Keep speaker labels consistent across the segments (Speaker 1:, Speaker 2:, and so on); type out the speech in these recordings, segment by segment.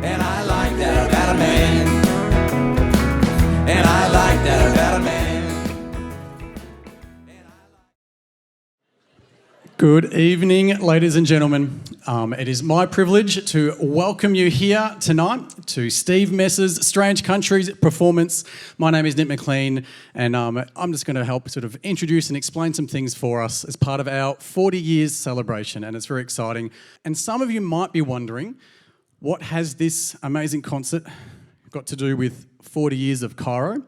Speaker 1: And I like that about a man. And I like that about a man.
Speaker 2: Good evening, ladies and gentlemen. It is my privilege to welcome you here tonight to Steve Mess's Strange Countries performance. My name is Nick Mclean, and I'm just going to help sort of introduce and explain some things for us as part of our 40 years celebration, and it's very exciting. And some of you might be wondering, what has this amazing concert got to do with 40 years of Chairo?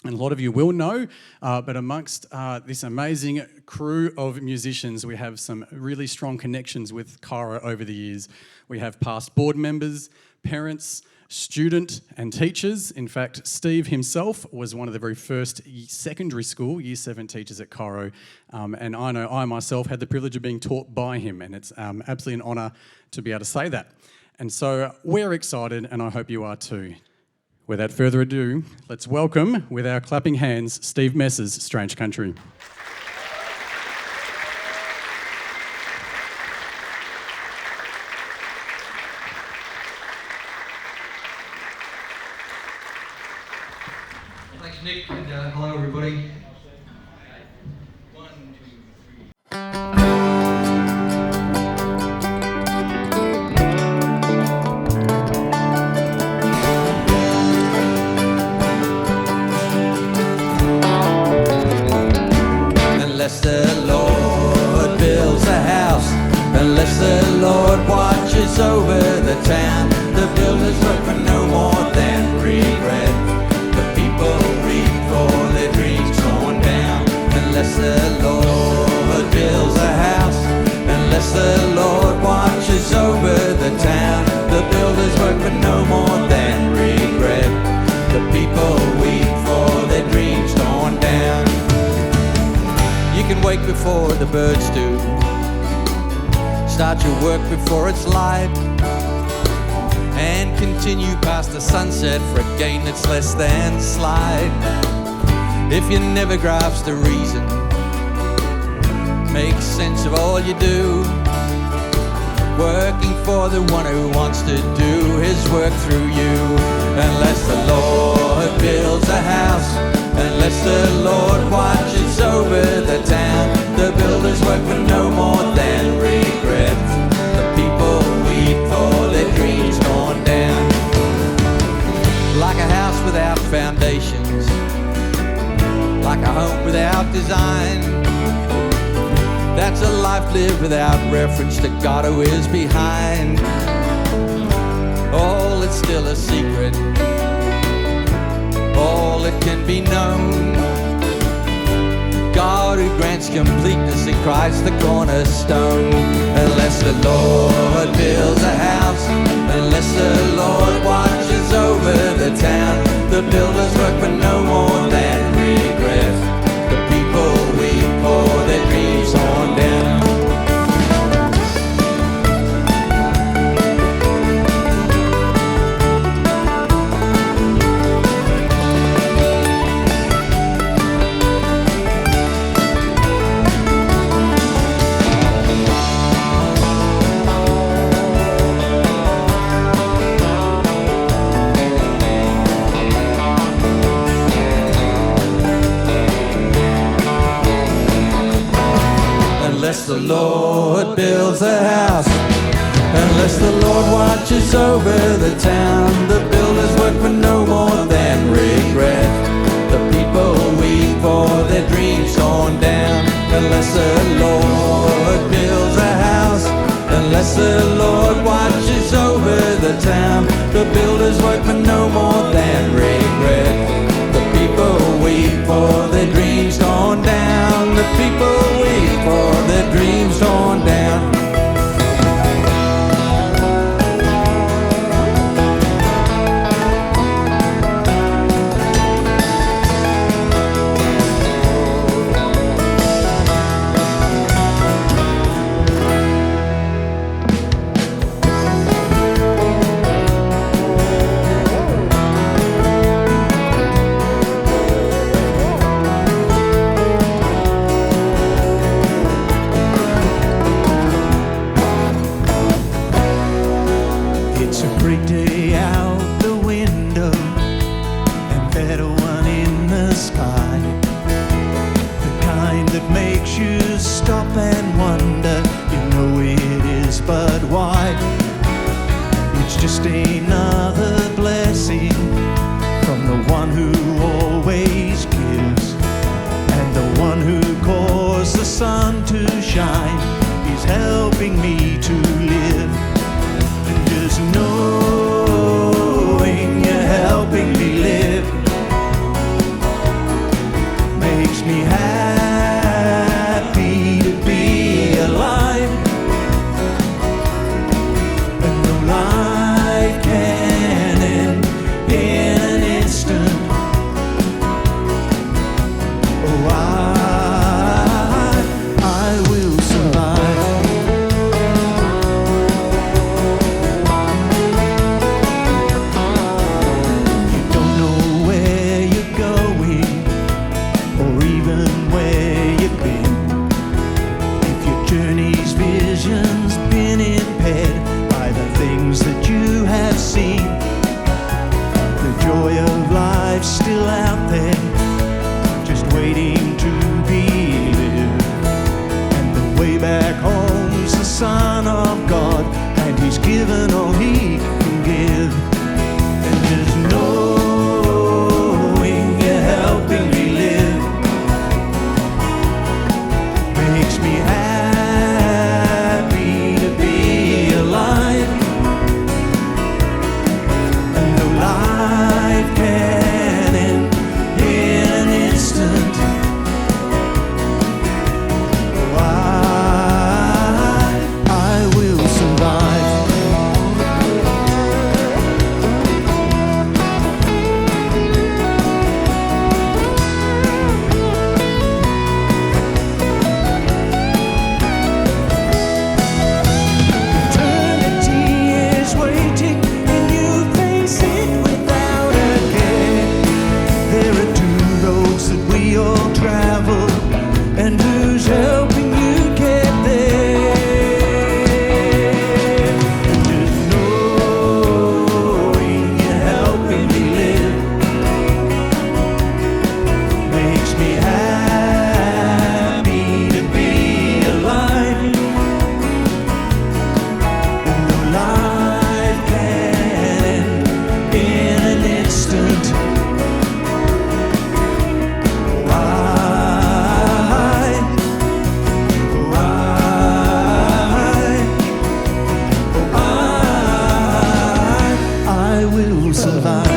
Speaker 2: And a lot of you will know, but amongst this amazing crew of musicians, we have some really strong connections with Chairo over the years. We have past board members, parents, student and teachers. In fact, Steve himself was one of the very first secondary school, Year 7 teachers at Chairo. And I know I myself had the privilege of being taught by him, and it's absolutely an honour to be able to say that. And so we're excited, and I hope you are too. Without further ado, let's welcome, with our clapping hands, Steve Mess's Strange Country.
Speaker 3: Thanks, Nick, and hello, everybody.
Speaker 1: Unless the Lord builds a house, unless the Lord watches over the town, the builders work for no more than regret. The people weep for their dreams torn down. Unless the Lord builds a house, unless the Lord watches over the town, the builders work for no more than regret. The people weep for their dreams torn down. You can wake before the birds do, start your work before it's light, and continue past the sunset for a gain that's less than slight. If you never grasp the reason, make sense of all you do, working for the one who wants to do his work through you. Unless the Lord builds a house, unless the Lord watches over the town, the builders work for no more than regret. The people weep for their dreams torn down. Like a house without foundations, like a home without design, that's a life lived without reference to God who is behind. All it's still a secret, all it can be known. God who grants completeness in Christ the cornerstone. Unless the Lord builds a house, unless the Lord watches over the town, the builders work for no more than regret. The people weep for their dreams torn down. Unless the Lord builds a house, unless the Lord watches over the town, the builders work for no more than regret. The people weep for their dreams torn down. Unless the Lord builds a house, unless the Lord watches over the town, the builders work for no more than regret. The people weep for their dreams torn down. The people weep for their dreams torn down. great day out the window and better one in the sky. The kind that makes you stop and wonder, you know it is, but why? It's just another blessing from the one who always gives, and the one who caused the sun to shine is helping me to live. And just knowing you're helping me live makes me happy to be alive. And no life can end in an instant. Oh, I will survive. You don't know where you're going or even where you've been. If your journey's vision's been impaired by the things that you have seen, the joy of life's still out there, just waiting to be lived. And the way back home's the Son of God, and He's given all He can give. And just knowing you're helping me live makes me happy to be alive. And no life can end in an instant. Oh, I will survive. Eternity is waiting, and you face it without a care. There are two roads that we all travel, and who's helping you get there? And just knowing you're helping me live makes me happy to be alive. And no life can end in an instant. Oh, I will survive.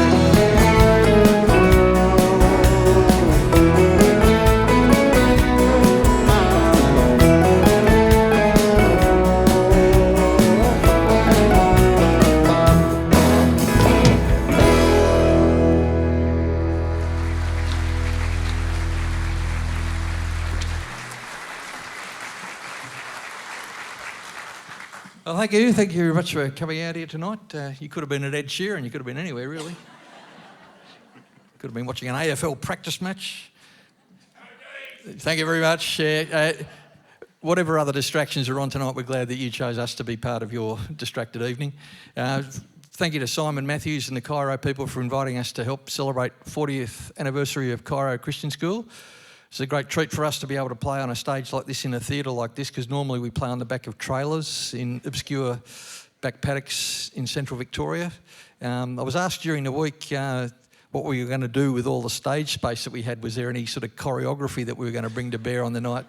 Speaker 3: Well, thank you very much for coming out here tonight. You could have been at Ed Sheeran, you could have been anywhere really. Could have been watching an AFL practice match. Thank you very much. Whatever other distractions are on tonight, we're glad that you chose us to be part of your distracted evening. Thank you to Simon Matthews and the Chairo people for inviting us to help celebrate 40th anniversary of Chairo Christian School. It's a great treat for us to be able to play on a stage like this in a theatre like this, because normally we play on the back of trailers in obscure back paddocks in central Victoria. I was asked during the week what we were going to do with all the stage space that we had. Was there any sort of choreography that we were going to bring to bear on the night?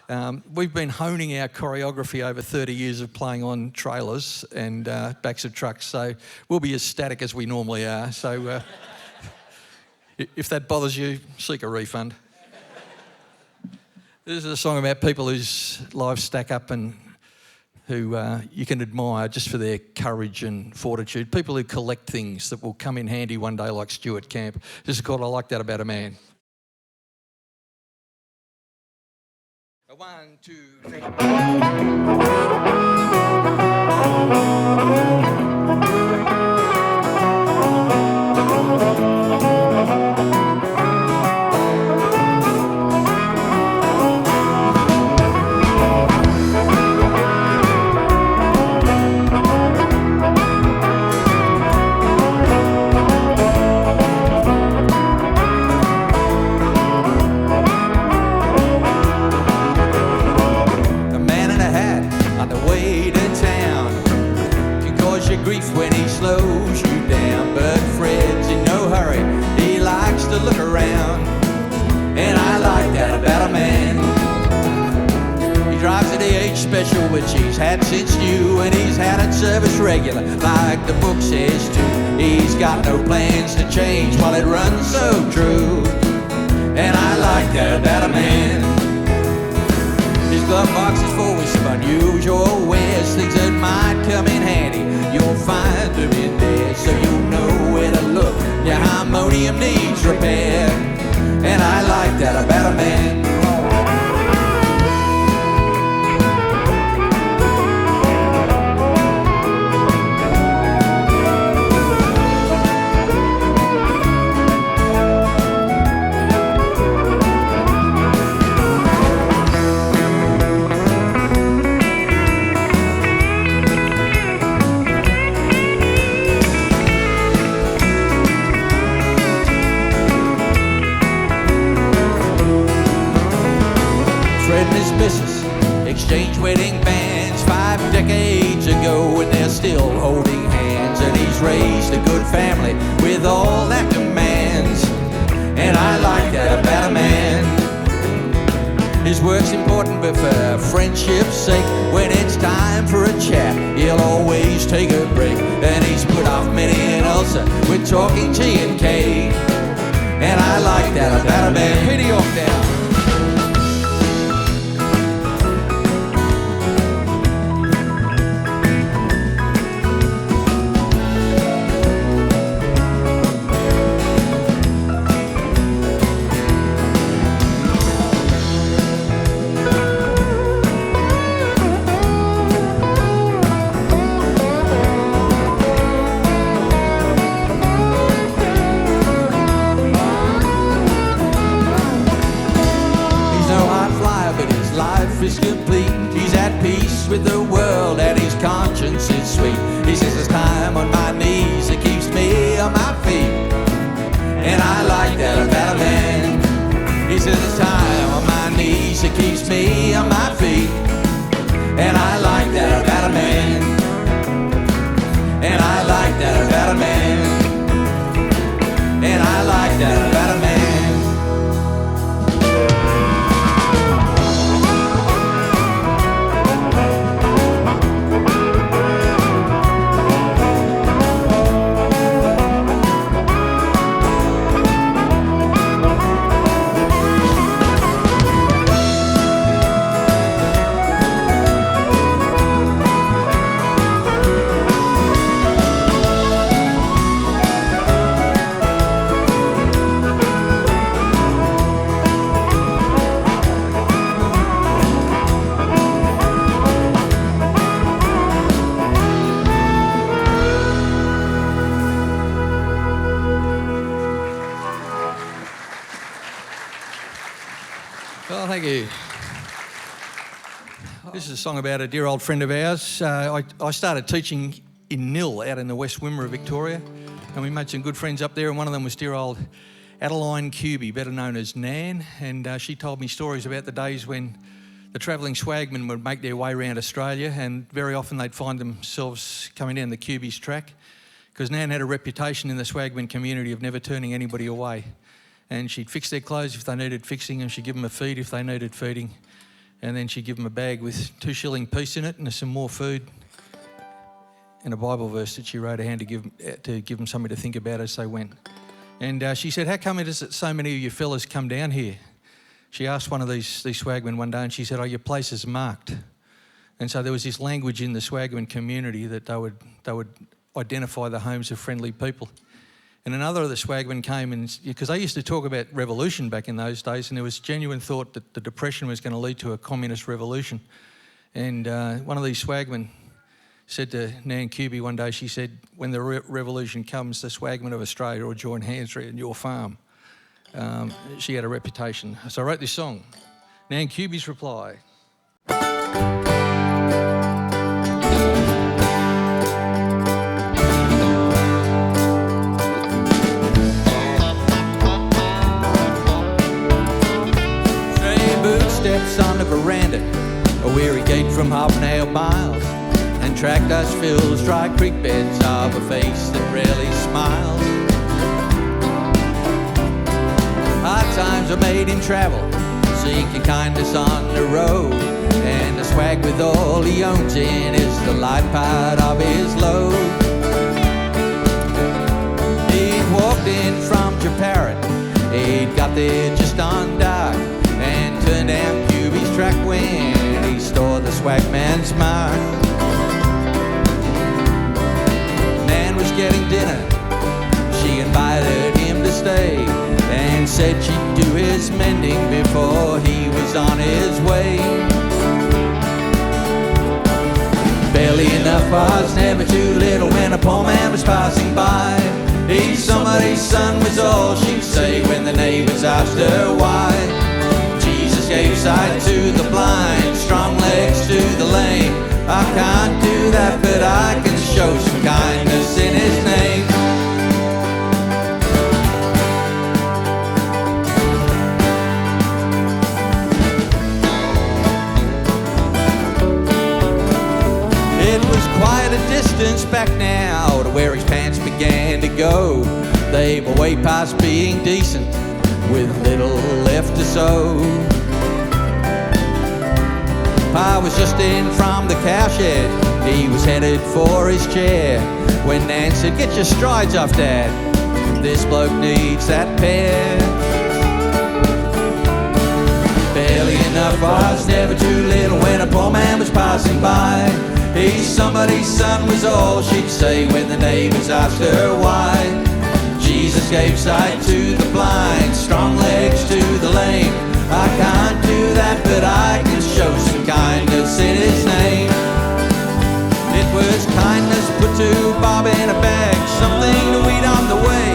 Speaker 3: And we've been honing our choreography over 30 years of playing on trailers and backs of trucks, so we'll be as static as we normally are. So if that bothers you, seek a refund. This is a song about people whose lives stack up and who you can admire just for their courage and fortitude. People who collect things that will come in handy one day, like Stuart Camp. This is called I Like That About a Man. 1, 2, 3.
Speaker 1: cause you grief when he slows you down. But Fred's in no hurry, he likes to look around. And I like that about a man. He drives a DH special, which he's had since new, and he's had it service regular, like the book says too. He's got no plans to change while it runs so true. And I like that about a man. His glove box is full with some unusual wares, things that might come in handy. You'll find them in there, so you'll know where to look. Your harmonium needs repair. And I like that about a man. Exchanged wedding bands 5 decades ago, and they're still holding hands. And he's raised a good family with all that demands. And I like that about a man. His work's important, but for friendship's sake, when it's time for a chat, he'll always take a break. And he's put off many an ulcer with talking G&K. And I like that about a man. Pity off now. Is complete. He's at peace with the world and his conscience is sweet. He says it's time on my knees that keeps me on my feet. And I like that about a man. He says it's time on my knees that keeps me on my feet. And I like that about a man. And I like that about a man. And I like that about a man. Well, thank you. This is a song about a dear old friend of ours. I started teaching in Nil out in the West Wimmera, Victoria, and we made some good friends up there, and one of them was dear old Adeline Kube, better known as Nan, and she told me stories about the days when the travelling swagmen would make their way around Australia, and very often they'd find themselves coming down the Kube's track, because Nan had a reputation in the swagman community of never turning anybody away. And she'd fix their clothes if they needed fixing, and she'd give them a feed if they needed feeding. And then she'd give them a bag with 2 shilling piece in it and some more food and a Bible verse that she wrote a hand to give them something to think about as they went. And she said, how come it is that so many of you fellas come down here? She asked one of these swagmen one day, and she said, oh, your place is marked. And so there was this language in the swagman community that they would identify the homes of friendly people. And another of the swagmen came, and because they used to talk about revolution back in those days, and there was genuine thought that the Depression was going to lead to a communist revolution. And one of these swagmen said to Nan Kube one day, she said, when the revolution comes, the swagmen of Australia will join hands in your farm. She had a reputation. So I wrote this song. Nan Kube's reply. Steps on the veranda, a weary gait from half-nail miles, and track dust fills dry creek beds of a face that rarely smiles. Hard times are made him travel, seeking kindness on the road, and the swag with all he owns in is the light part of his load. He'd walked in from Japarrett, he'd got there just on dark, and turned down Kube's track when he stole the swag man's mark. Man was getting dinner, she invited him to stay, and said she'd do his mending before he was on his way. Barely enough was never too little when a poor man was passing by. He's somebody's son was all she'd say when the neighbours asked her why. Jesus gave sight to the blind, strong legs to the lame. I can't do that, but I can show some kindness in his name. It was quite a distance back now to where his pants began to go. They were way past being decent, with little left to sow. Pa was just in from the cowshed, he was headed for his chair, when Nan said, "Get your strides off, Dad, this bloke needs that pair." Barely enough was never too little when a poor man was passing by. He's somebody's son was all she'd say when the neighbours asked her why. Jesus gave sight to the blind, strong legs to the lame. I can't do that, but I can show some kindness in his name. It was kindness put to Bob in a bag, something to eat on the way,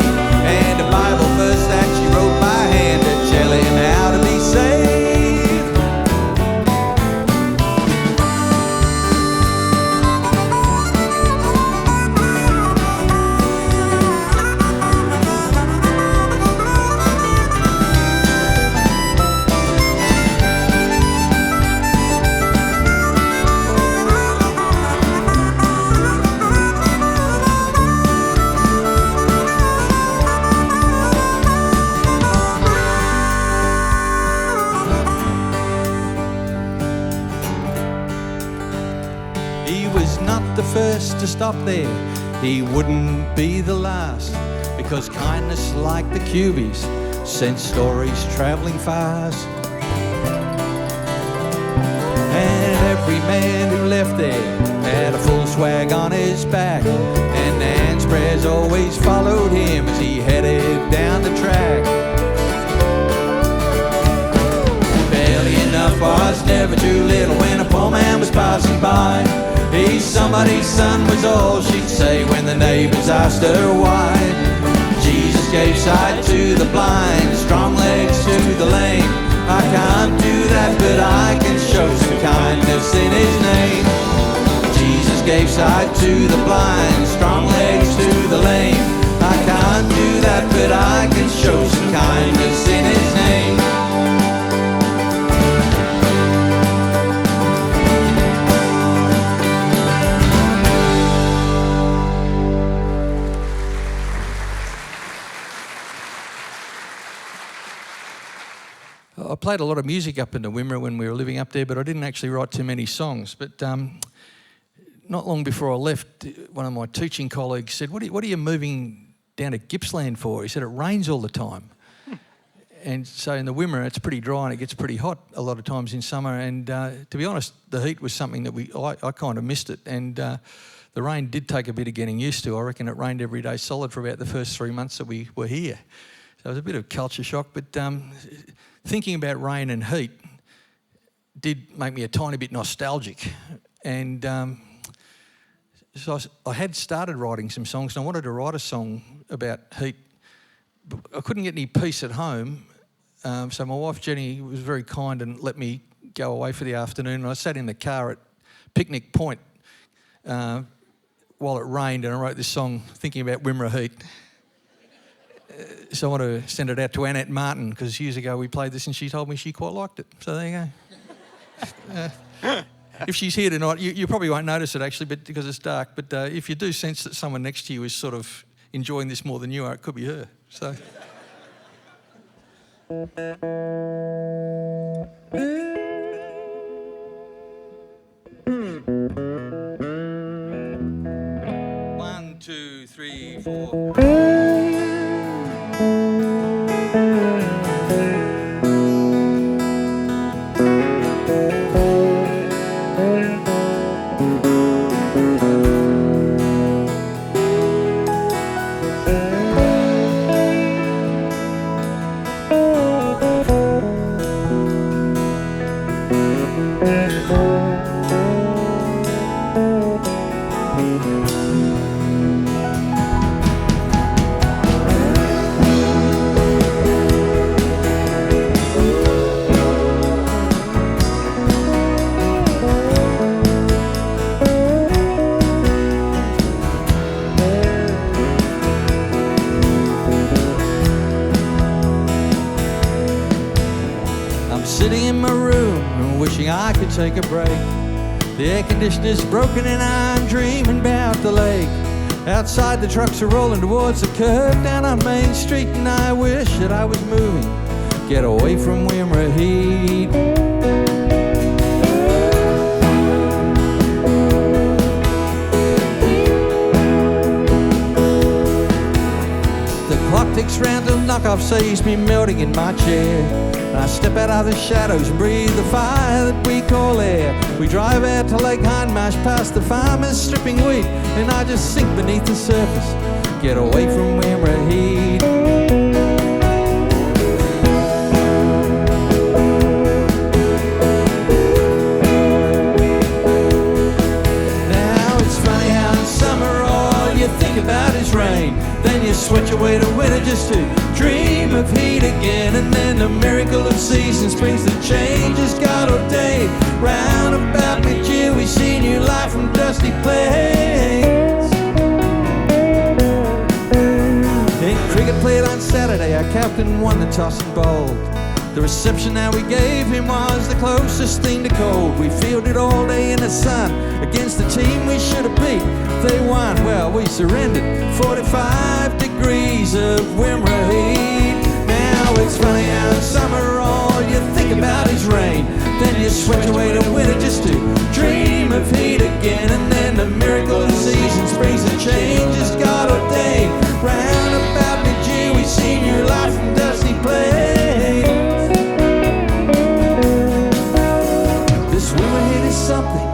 Speaker 1: and a Bible verse that she wrote by hand to tell him how to be saved. First to stop there, he wouldn't be the last, because kindness like the Kube's sent stories travelling fast. And every man who left there had a full swag on his back, and Nan's prayers always followed him as he headed down the track. Barely enough was never too little when a poor man was passing by. He's somebody's son was all she'd say when the neighbours asked her why. Jesus gave sight to the blind, strong legs to the lame. I can't do that, but I can show some kindness in his name. Jesus gave sight to the blind, strong legs to the lame. I can't do that, but I can show some kindness in his name. I played a lot of music up in the Wimmera when we were living up there, but I didn't actually write too many songs. But not long before I left, one of my teaching colleagues said, what are you moving down to Gippsland for? He said, it rains all the time. And so in the Wimmera, it's pretty dry and it gets pretty hot a lot of times in summer. And to be honest, the heat was something that I kind of missed it. And the rain did take a bit of getting used to. I reckon it rained every day solid for about the first 3 months that we were here. So it was a bit of culture shock. But thinking about rain and heat did make me a tiny bit nostalgic. And so I had started writing some songs, and I wanted to write a song about heat. But I couldn't get any peace at home. So my wife Jenny was very kind and let me go away for the afternoon. And I sat in the car at Picnic Point while it rained, and I wrote this song thinking about Wimmera Heat. So I want to send it out to Annette Martin, because years ago we played this and she told me she quite liked it. So there you go.
Speaker 3: if she's here tonight, you probably won't notice it actually, but because it's dark. But if you do sense that someone next to you is sort of enjoying this more than you are, it could be her. So. One, two, three, four. I could take a break. The air conditioner's broken and I'm dreaming about the lake. Outside the trucks are rolling towards the curve down on Main Street, and I wish that I was moving, get away from Wimmera Heat. The clock ticks round till knockoff sees me melting in my chair. And I step out of the shadows and breathe the fire that we call air. We drive out to Lake Hindmarsh past the farmers stripping wheat, and I just sink beneath the surface, get away from Wimmera Heat. Now it's funny how in summer all you think about is rain. Then you switch away to winter just to dream of heat again, and then the miracle of seasons brings the changes God ordained. Round about mid-year we see new life from dusty plains. In cricket played on Saturday, our captain won the toss and bowled. The reception that we gave him was the closest thing to cold. We fielded all day in the sun against the team we should have beat. They won, well, we surrendered. 45 degrees of Wimmera Heat. Now it's funny how in summer all you think about is rain. Then you switch away to winter just to dream of heat again. And then the miracle of seasons brings the changes God ordained. Round about mid-year we see new life from dusty plains. This Wimmera Heat is something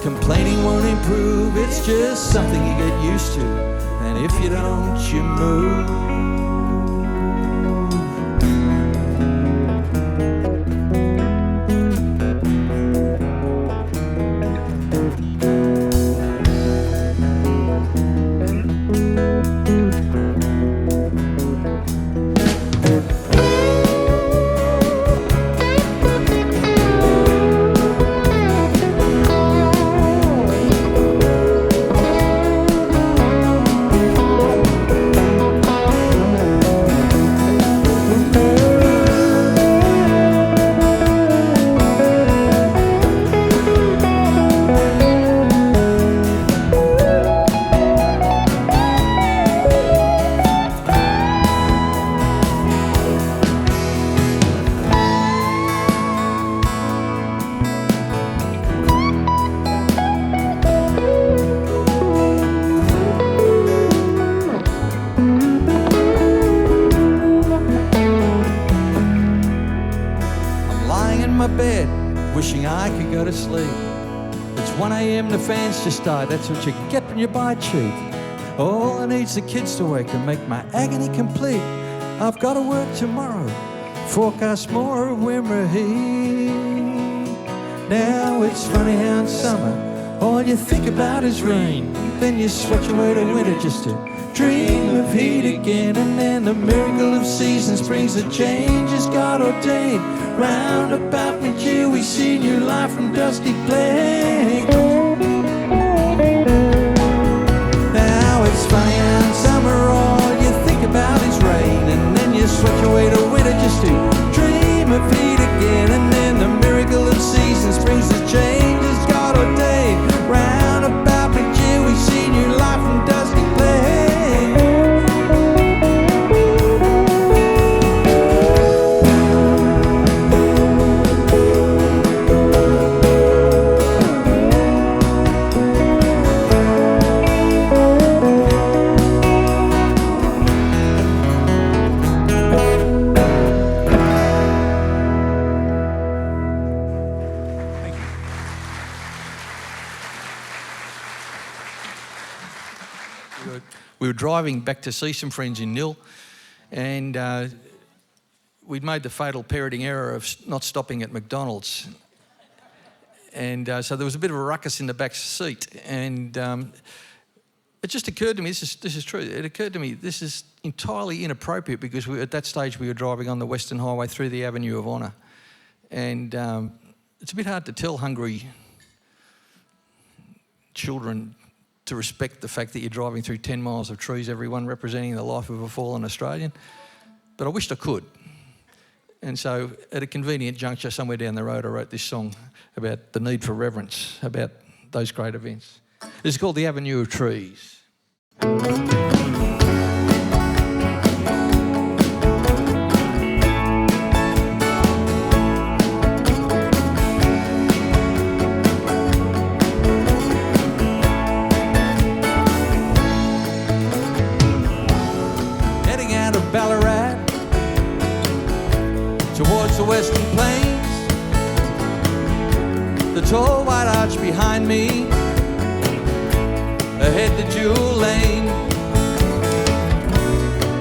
Speaker 3: complaining won't improve. It's just something you get used to, and if you don't, you move. Wishing I could go to sleep. It's 1 a.m. the fans just died. That's what you get when you buy cheap. All I need's the kids to wake and make my agony complete. I've got to work tomorrow. Forecast more of Wimmera Heat. Now it's funny how in summer all you think about is rain. Then you switch away to winter just to dream of heat again. And then the miracle of seasons brings the changes God ordained. Round about mid-year we see new life from dusty plains. Now it's funny how in summer all you think about is rain. And then you switch away to winter just to dream of heat again. And then the miracle of seasons brings the changes God driving back to see some friends in Nil, and we'd made the fatal parenting error of not stopping at McDonald's. And so there was a bit of a ruckus in the back seat, and it just occurred to me, this is true, it occurred to me this is entirely inappropriate because at that stage we were driving on the Western Highway through the Avenue of Honour. And it's a bit hard to tell hungry children to respect the fact that you're driving through 10 miles of trees, everyone representing the life of a fallen Australian. But I wished I could. And so at a convenient juncture somewhere down the road, I wrote this song about the need for reverence, about those great events. It's called The Avenue of Trees.
Speaker 1: Heading out of Ballarat towards the Western Plains, the tall white arch behind me, ahead the Jewel Lane.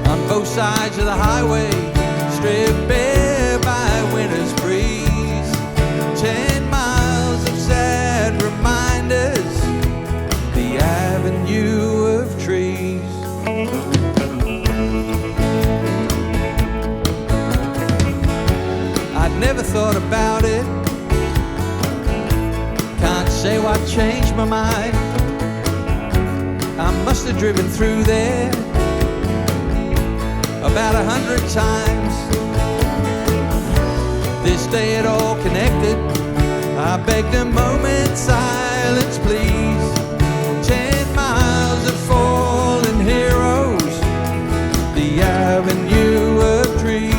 Speaker 1: On both sides of the highway, stripped bare by winter's breeze. 10 miles of sad reminders, the avenue of trees. I'd never thought about it, can't say what changed my mind. I must have driven through there about 100 times. This day it all connected, I begged a moment's silence, please. 10 miles of fallen heroes, the avenue of trees.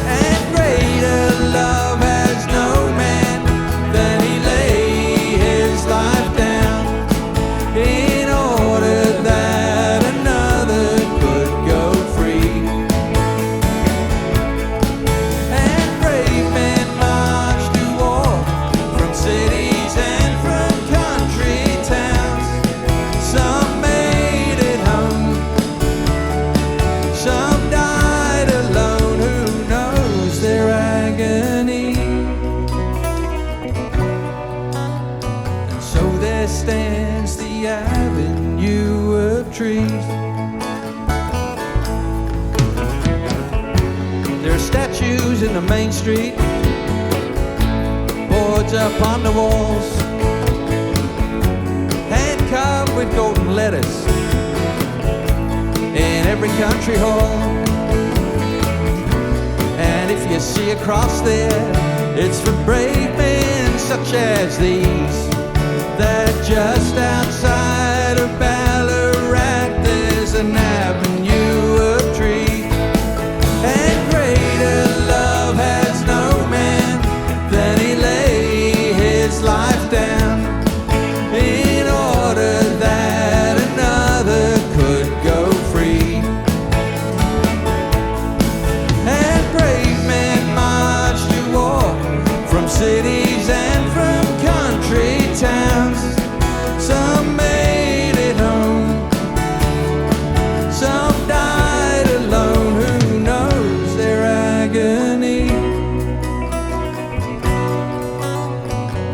Speaker 1: And greater love has no man than he lay his life down in order that another could go free. And brave men march to war from cities and from country towns. Some made it home, some died alone. Who knows their agony? And so there stands the avenue of trees. There are statues in the main street, boards up on the walls, hand-carved with golden letters in every country hall. And if you see a cross there, it's for brave men such as these, that just outside of Ballarat there's an avenue of trees. And greater love has no man than he lay his life down in order that another could go free. And brave men march to war from cities and from country towns. Some made it home, some died alone. Who knows their agony?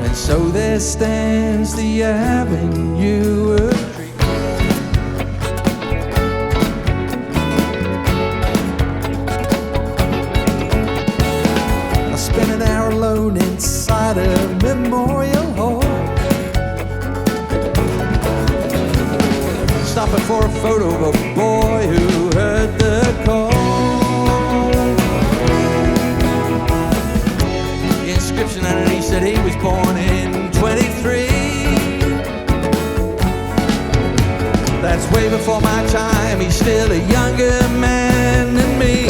Speaker 1: And so there stands the avenue of trees. I spent an hour alone inside a memorial hall, stopping for a photo of a boy who heard the call. The inscription underneath said he was born in 23. That's way before my time, he's still a younger man than me.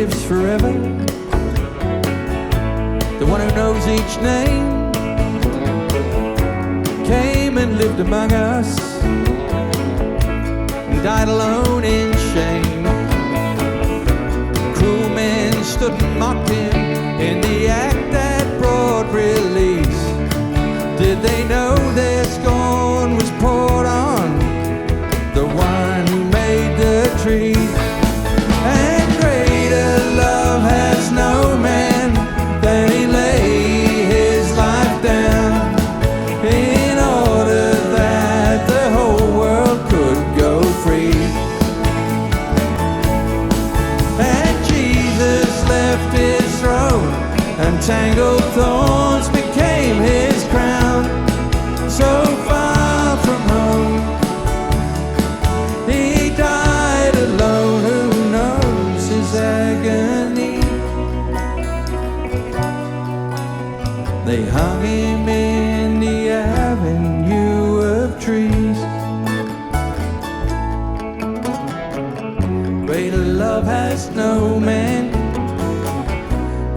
Speaker 1: lives forever, the one who knows each name, came and lived among us, and died alone in shame. Cruel men stood and mocked him in the act that brought release. Did they know their scorn was poured on the one who made the tree? And greater love has no man than he lay his life down in order that the whole world could go free. And Jesus left his throne, and tangled thorns became his crown. So far from home, he died alone. Who knows his agony? They hung him in the avenue of trees. Greater love has no man,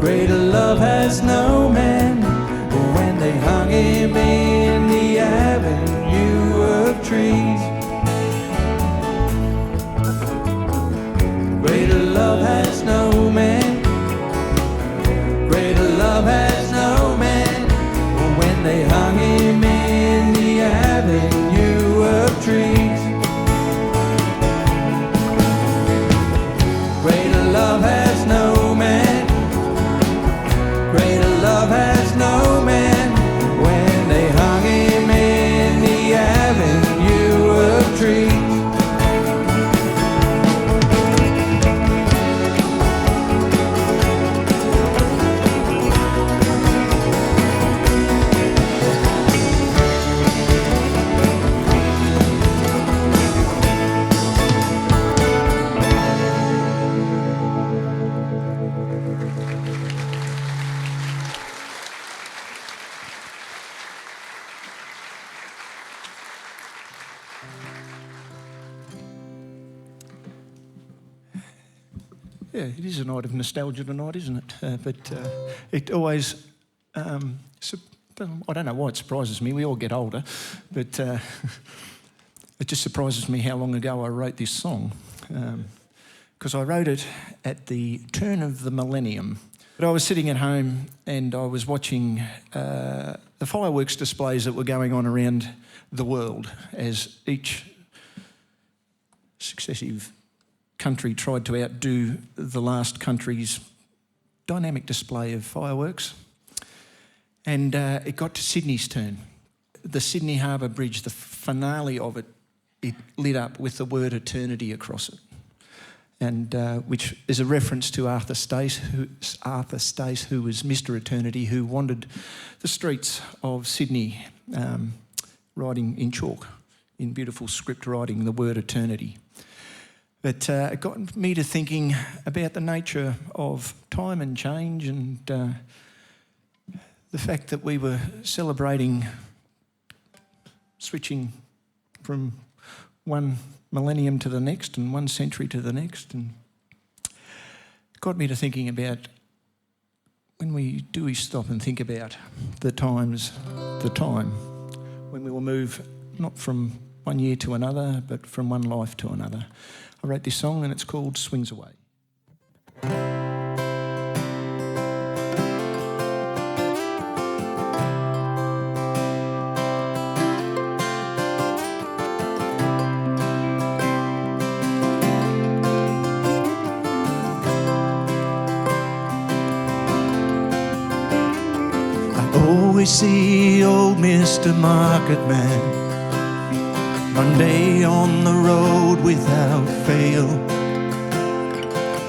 Speaker 1: greater love has no man. When they hung him in the avenue of trees. Greater love has no man, greater love has no man. When they hung him in the avenue of trees. Greater love has no man, greater love has no man. When they hung him in the avenue of trees.
Speaker 4: Yeah, it is a night of nostalgia tonight, isn't it? But it always, I don't know why it surprises me. We all get older, but it just surprises me how long ago I wrote this song. Because I wrote it at the turn of the millennium. But I was sitting at home and I was watching the fireworks displays that were going on around the world as each successive country tried to outdo the last country's dynamic display of fireworks. And it got to Sydney's turn. The Sydney Harbour Bridge, the finale of it, it lit up with the word eternity across it. And which is a reference to Arthur Stace, who was Mr. Eternity, who wandered the streets of Sydney writing in chalk, in beautiful script writing, the word eternity. But it got me to thinking about the nature of time and change, and the fact that we were celebrating switching from one millennium to the next and one century to the next. And it got me to thinking about when we stop and think about the time when we will move not from one year to another, but from one life to another. I wrote this song and it's called Swings Away.
Speaker 1: Always see old Mr. Market Man Monday on the road without fail.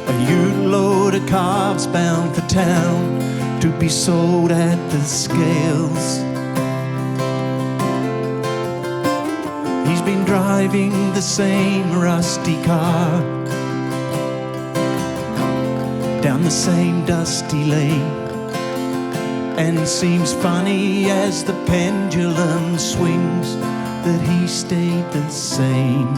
Speaker 1: A ute load of calves bound for town to be sold at the scales. He's been driving the same rusty car down the same dusty lane. And seems funny as the pendulum swings that he stayed the same.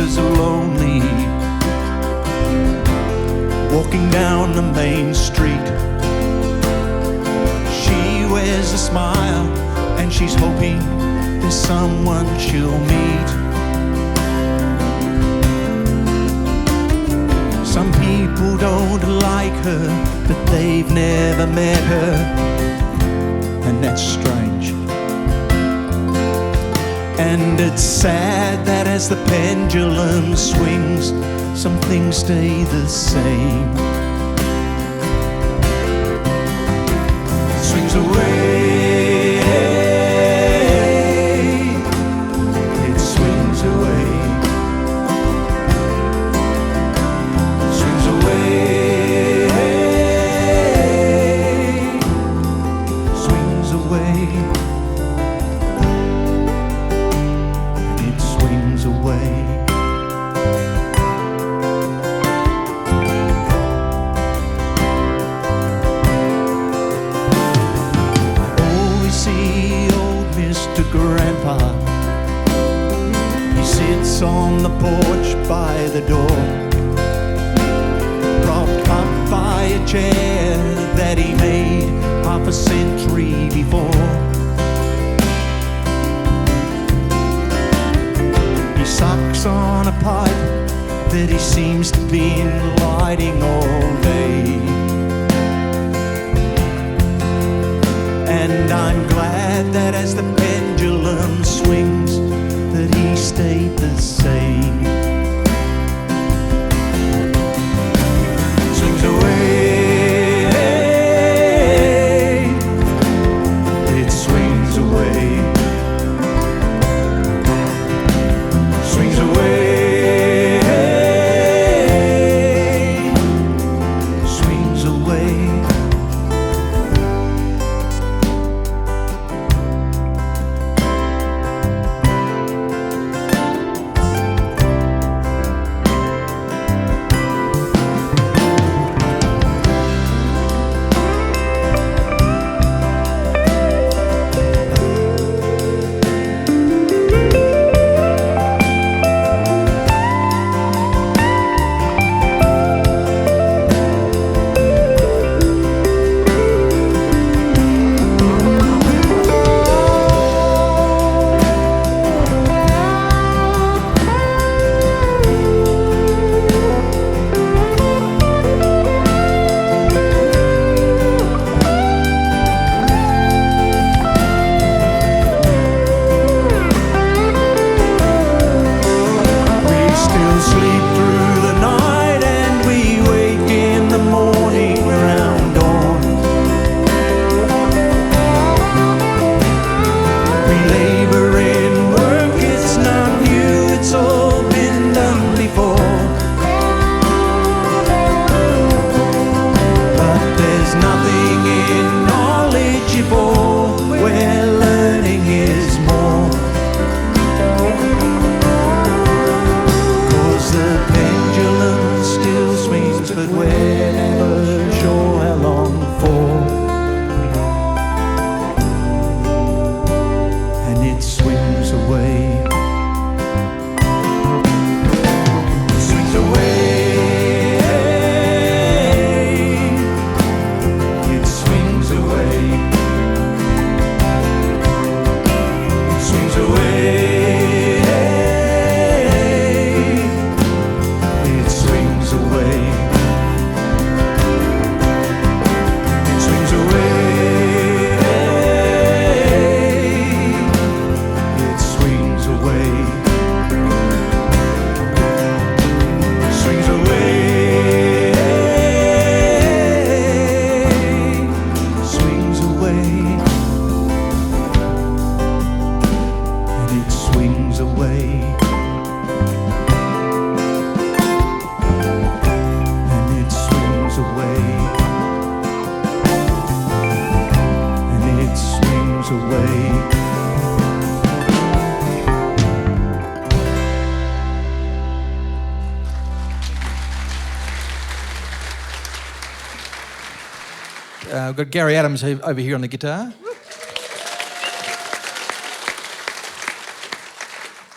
Speaker 5: faces are lonely, walking down the main street. She wears a smile and she's hoping there's someone she'll meet. Some people don't like her, but they've never met her, and that's strange. And it's sad that as the pendulum swings, some things stay the same. Swings away, it swings away. Swings away, swings away. It swings away. Grandpa, he sits on the porch by the door, propped up by a chair that he made half a century before. He sucks on a pipe that he seems to be lighting all day. And I'm glad that as the pendulum swings, that he stayed the same. Swings away, it swings away. Swings away, swings away.
Speaker 3: We've got Garry Adams over here on the guitar.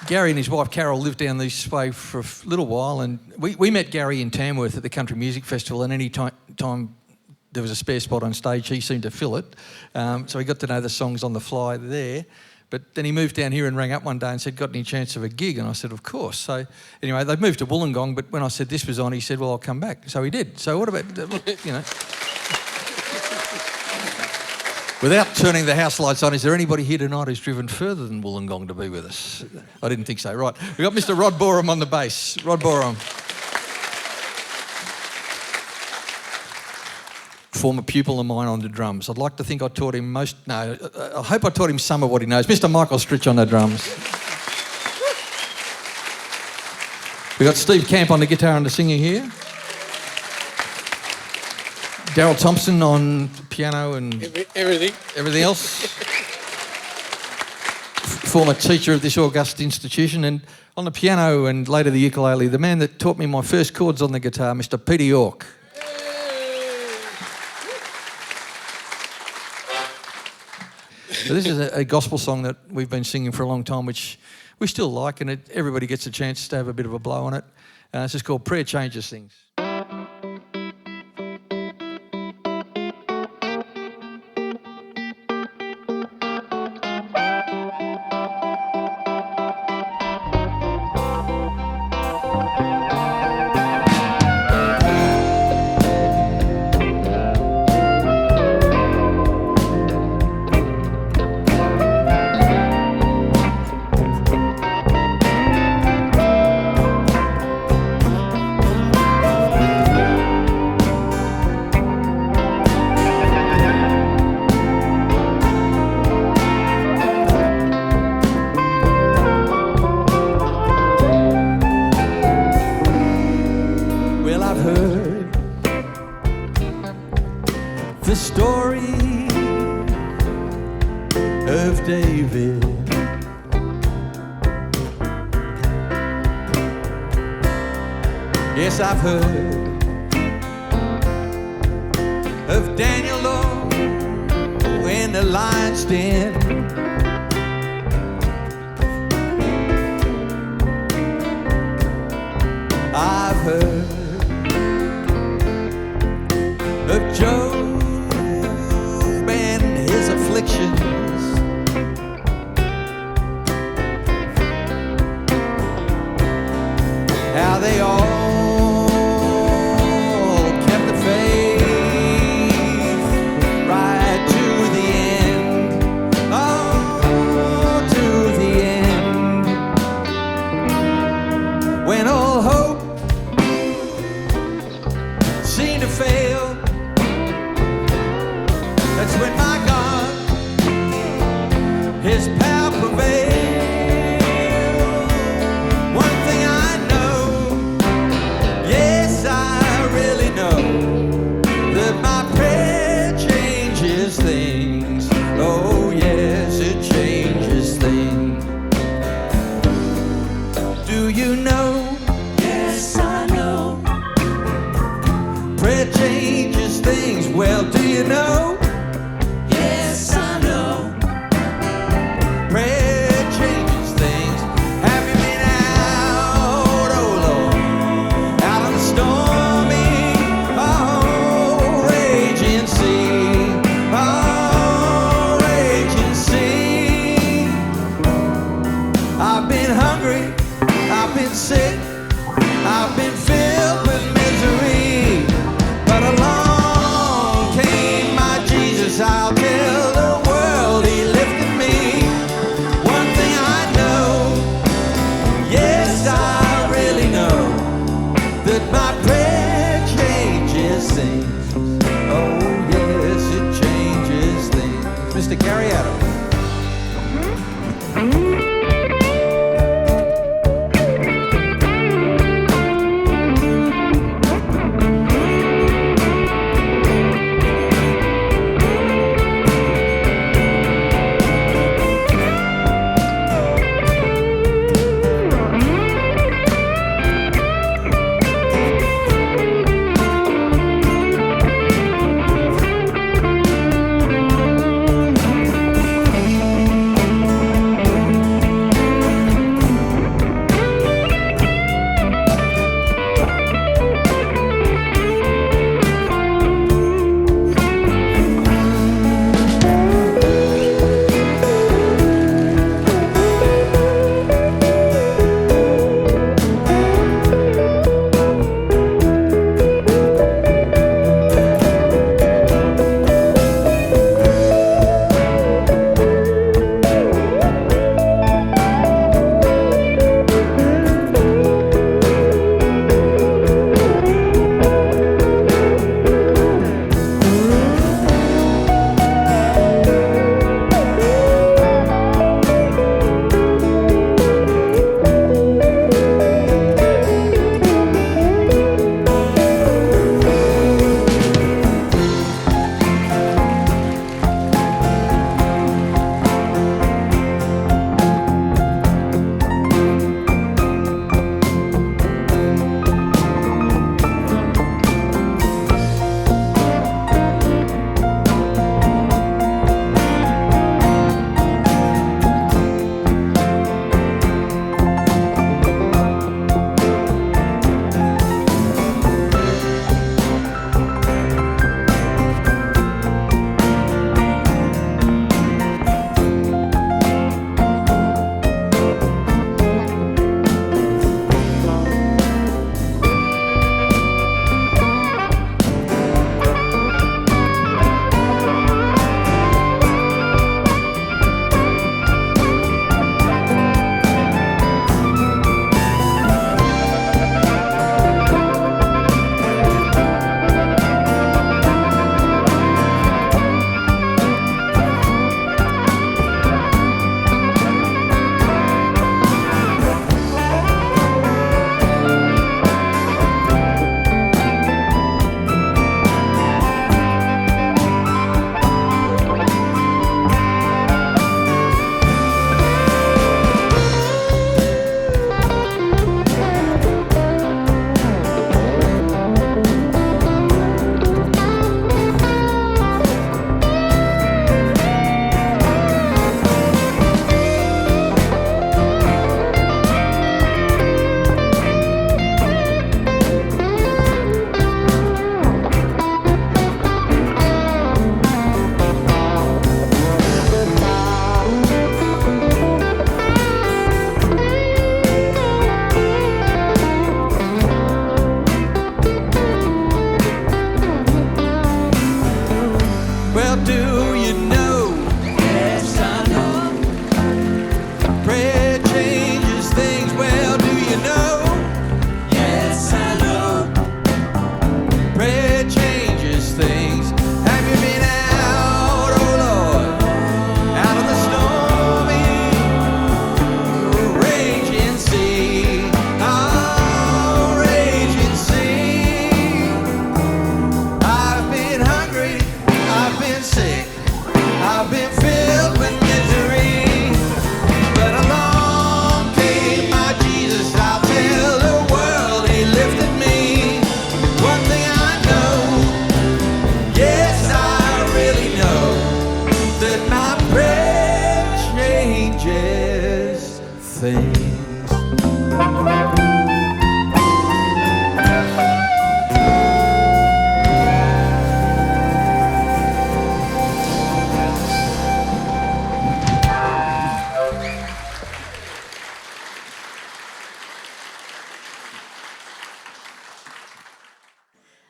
Speaker 3: Garry and his wife Carol lived down this way for a little while, and we met Garry in Tamworth at the Country Music Festival, and any time there was a spare spot on stage, he seemed to fill it. So we got to know the songs on the fly there. But then he moved down here and rang up one day and said, got any chance of a gig? And I said, of course. So anyway, they've moved to Wollongong, but when I said this was on, he said, well, I'll come back. So he did. So what about, look, you know. Without turning the house lights on, is there anybody here tonight who's driven further than Wollongong to be with us? I didn't think so. Right. We've got Mr. Rod Boreham on the bass. Rod Boreham. Former pupil of mine on the drums. I'd like to think I taught him I hope I taught him some of what he knows. Mr. Michael Stritch on the drums. We've got Steve Camp on the guitar and the singing here. Darryl Thompson on piano and everything else. Former teacher of this august institution, and on the piano and later the ukulele, the man that taught me my first chords on the guitar, Mr. Peter York. So this is a gospel song that we've been singing for a long time, which we still like, and everybody gets a chance to have a bit of a blow on it. It's just called Prayer Changes Things.
Speaker 5: The story of David. Yes, I've heard of Daniel, Lord, in the lion's den. I've heard of Job and his afflictions. How they all kept the faith right to the end. Oh, to the end. When all hope seemed to fail, that's when my God, His power prevailed. One thing I know, yes, I really know, that my prayer changes things. Oh, yes, it changes things. Do you know? Yes, I know. Prayer changes things. Well, do you know? Yes, I know. Prayer changes things. Have you been out, oh Lord, out on the stormy, oh, raging sea, oh, raging sea. I've been hungry, I've been sick, I've been filled with misery, but along came my Well, do you know? Yes, I know. Prayer changes things. Well, do you know? Yes, I know. Prayer changes things. Have you been out, oh Lord, out of the stormy, raging sea? Oh, raging sea. I've been hungry, I've been sick, I've been filled with misery. But along came my Jesus, I'll tell the world he lifted me. One thing I know, yes, I really know, that my prayer changes things.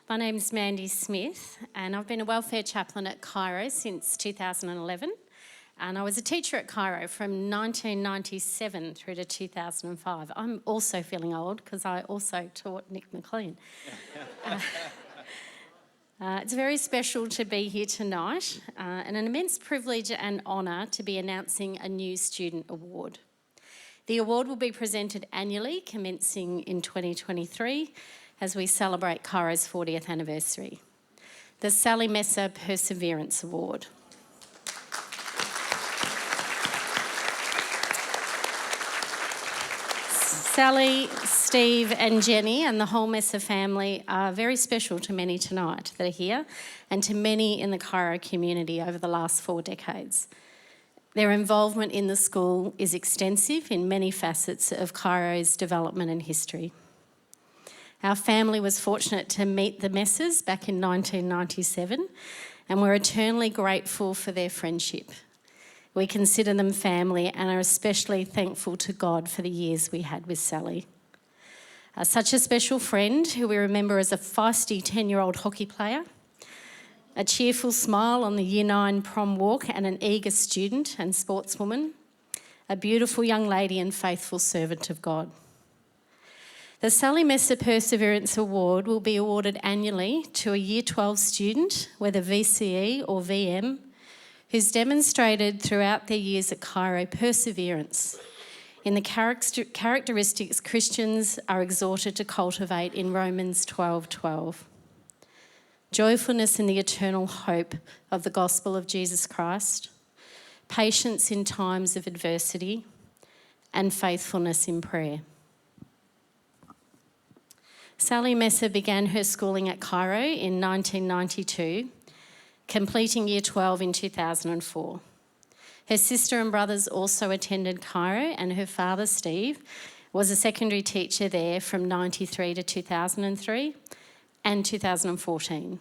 Speaker 6: My name's Mandy Smith, and I've been a welfare chaplain at Chairo since 2011. And I was a teacher at Chairo from 1997 through to 2005. I'm also feeling old because I also taught Nick Mclean. It's very special to be here tonight, and an immense privilege and honour to be announcing a new student award. The award will be presented annually, commencing in 2023, as we celebrate Chairo's 40th anniversary. The Sally Messer Perseverance Award. Sally, Steve and Jenny and the whole Messer family are very special to many tonight that are here and to many in the Chairo community over the last 4 decades. Their involvement in the school is extensive in many facets of Chairo's development and history. Our family was fortunate to meet the Messers back in 1997, and we're eternally grateful for their friendship. We consider them family and are especially thankful to God for the years we had with Sally. Such a special friend who we remember as a feisty 10-year-old hockey player, a cheerful smile on the Year 9 prom walk and an eager student and sportswoman, a beautiful young lady and faithful servant of God. The Sally Messer Perseverance Award will be awarded annually to a Year 12 student, whether VCE or VM, who's demonstrated throughout their years at Chairo perseverance in the characteristics Christians are exhorted to cultivate in Romans 12:12. Joyfulness in the eternal hope of the gospel of Jesus Christ, patience in times of adversity, and faithfulness in prayer. Sally Messer began her schooling at Chairo in 1992, completing Year 12 in 2004. Her sister and brothers also attended Chairo, and her father, Steve, was a secondary teacher there from 1993 to 2003 and 2014.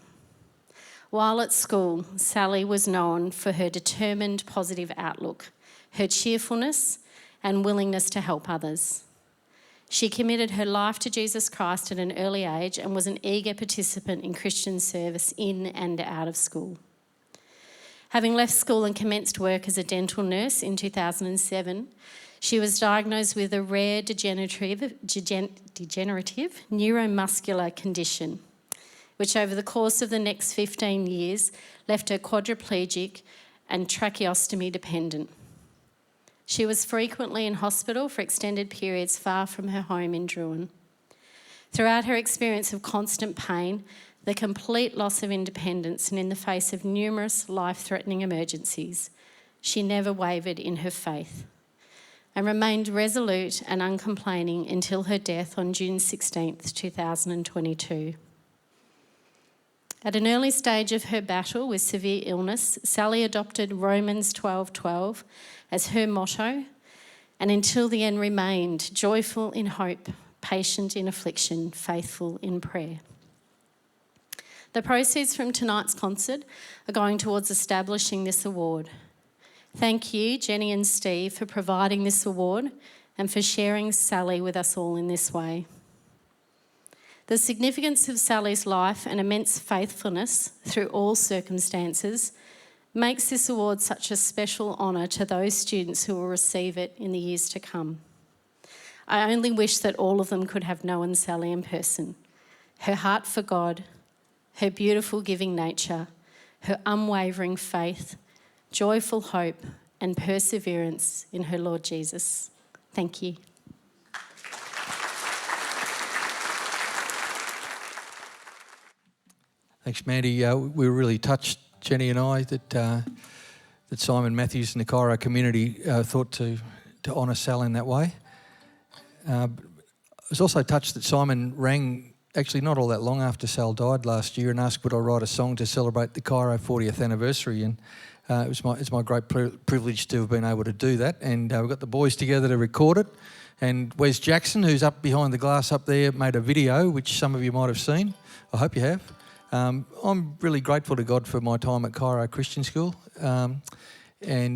Speaker 6: While at school, Sally was known for her determined positive outlook, her cheerfulness and willingness to help others. She committed her life to Jesus Christ at an early age and was an eager participant in Christian service in and out of school. Having left school and commenced work as a dental nurse in 2007, she was diagnosed with a rare degenerative neuromuscular condition, which over the course of the next 15 years left her quadriplegic and tracheostomy dependent. She was frequently in hospital for extended periods far from her home in Drouin. Throughout her experience of constant pain, the complete loss of independence, and in the face of numerous life-threatening emergencies, she never wavered in her faith and remained resolute and uncomplaining until her death on June 16th, 2022. At an early stage of her battle with severe illness, Sally adopted Romans 12:12 as her motto, and until the end remained joyful in hope, patient in affliction, faithful in prayer. The proceeds from tonight's concert are going towards establishing this award. Thank you, Jenny and Steve, for providing this award and for sharing Sally with us all in this way. The significance of Sally's life and immense faithfulness through all circumstances makes this award such a special honour to those students who will receive it in the years to come. I only wish that all of them could have known Sally in person. Her heart for God, her beautiful giving nature, her unwavering faith, joyful hope and perseverance in her Lord Jesus. Thank you.
Speaker 3: Thanks, Mandy. We were really touched, Jenny and I, that Simon Matthews and the Chairo community thought to honour Sal in that way. I was also touched that Simon rang actually not all that long after Sal died last year and asked would I write a song to celebrate the Chairo 40th anniversary, and it's my great privilege to have been able to do that, and we got the boys together to record it, and Wes Jackson, who's up behind the glass up there, made a video which some of you might have seen. I hope you have. I'm really grateful to God for my time at Chairo Christian School, and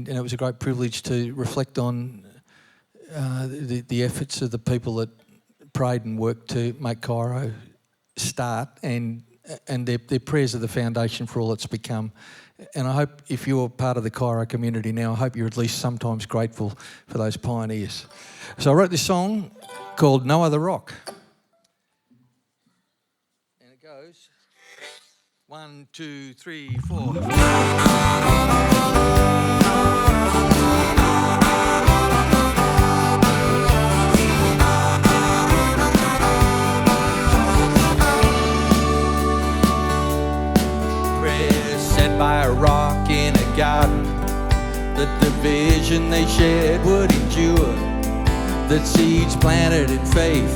Speaker 3: it was a great privilege to reflect on the efforts of the people that prayed and worked to make Chairo start, and their prayers are the foundation for all it's become. And I hope if you're part of the Chairo community now, I hope you're at least sometimes grateful for those pioneers. So I wrote this song called No Other Rock. And it goes 1, 2, 3, 4.
Speaker 1: By a rock in a garden, that the vision they shared would endure, that seeds planted in faith,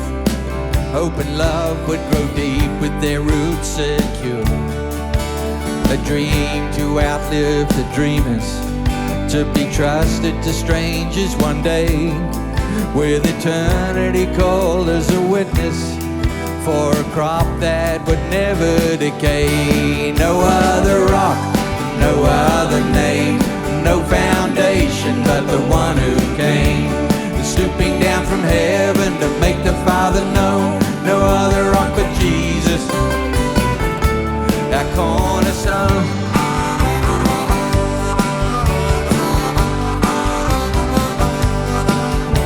Speaker 1: hope and love would grow deep with their roots secure. A dream to outlive the dreamers, to be trusted to strangers one day, with eternity called as a witness for a crop that would never decay. No other rock, no other name, no foundation but the one who came, stooping down from heaven to make the Father known. No other rock but Jesus, our cornerstone.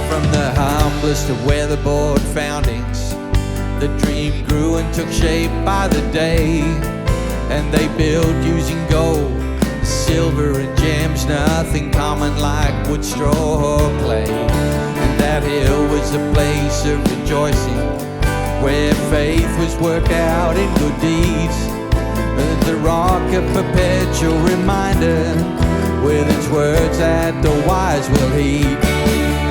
Speaker 1: From the humblest of weatherboard foundings, the dream grew and took shape by the day, and they built using gold, silver and gems, nothing common like wood, straw or clay. And that hill was a place of rejoicing, where faith was worked out in good deeds. The rock a perpetual reminder, with its words that the wise will heed.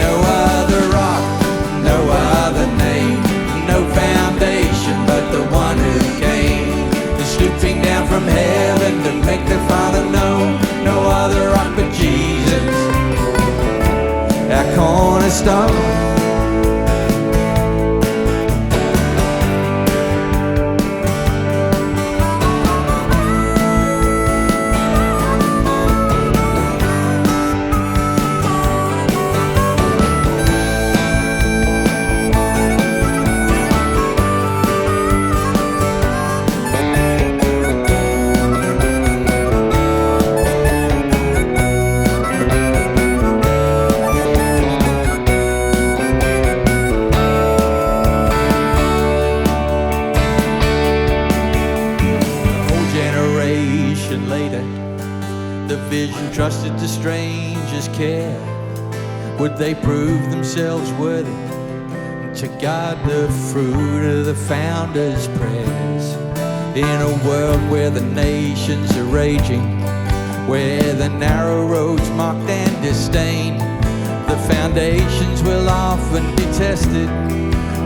Speaker 1: No other rock, no other name, no foundation but the one who came, stooping down from heaven to make the Father known. No other rock but Jesus, our cornerstone. Trusted to strangers' care, would they prove themselves worthy to guard the fruit of the founder's prayers? In a world where the nations are raging, where the narrow roads mocked and disdained, the foundations will often be tested,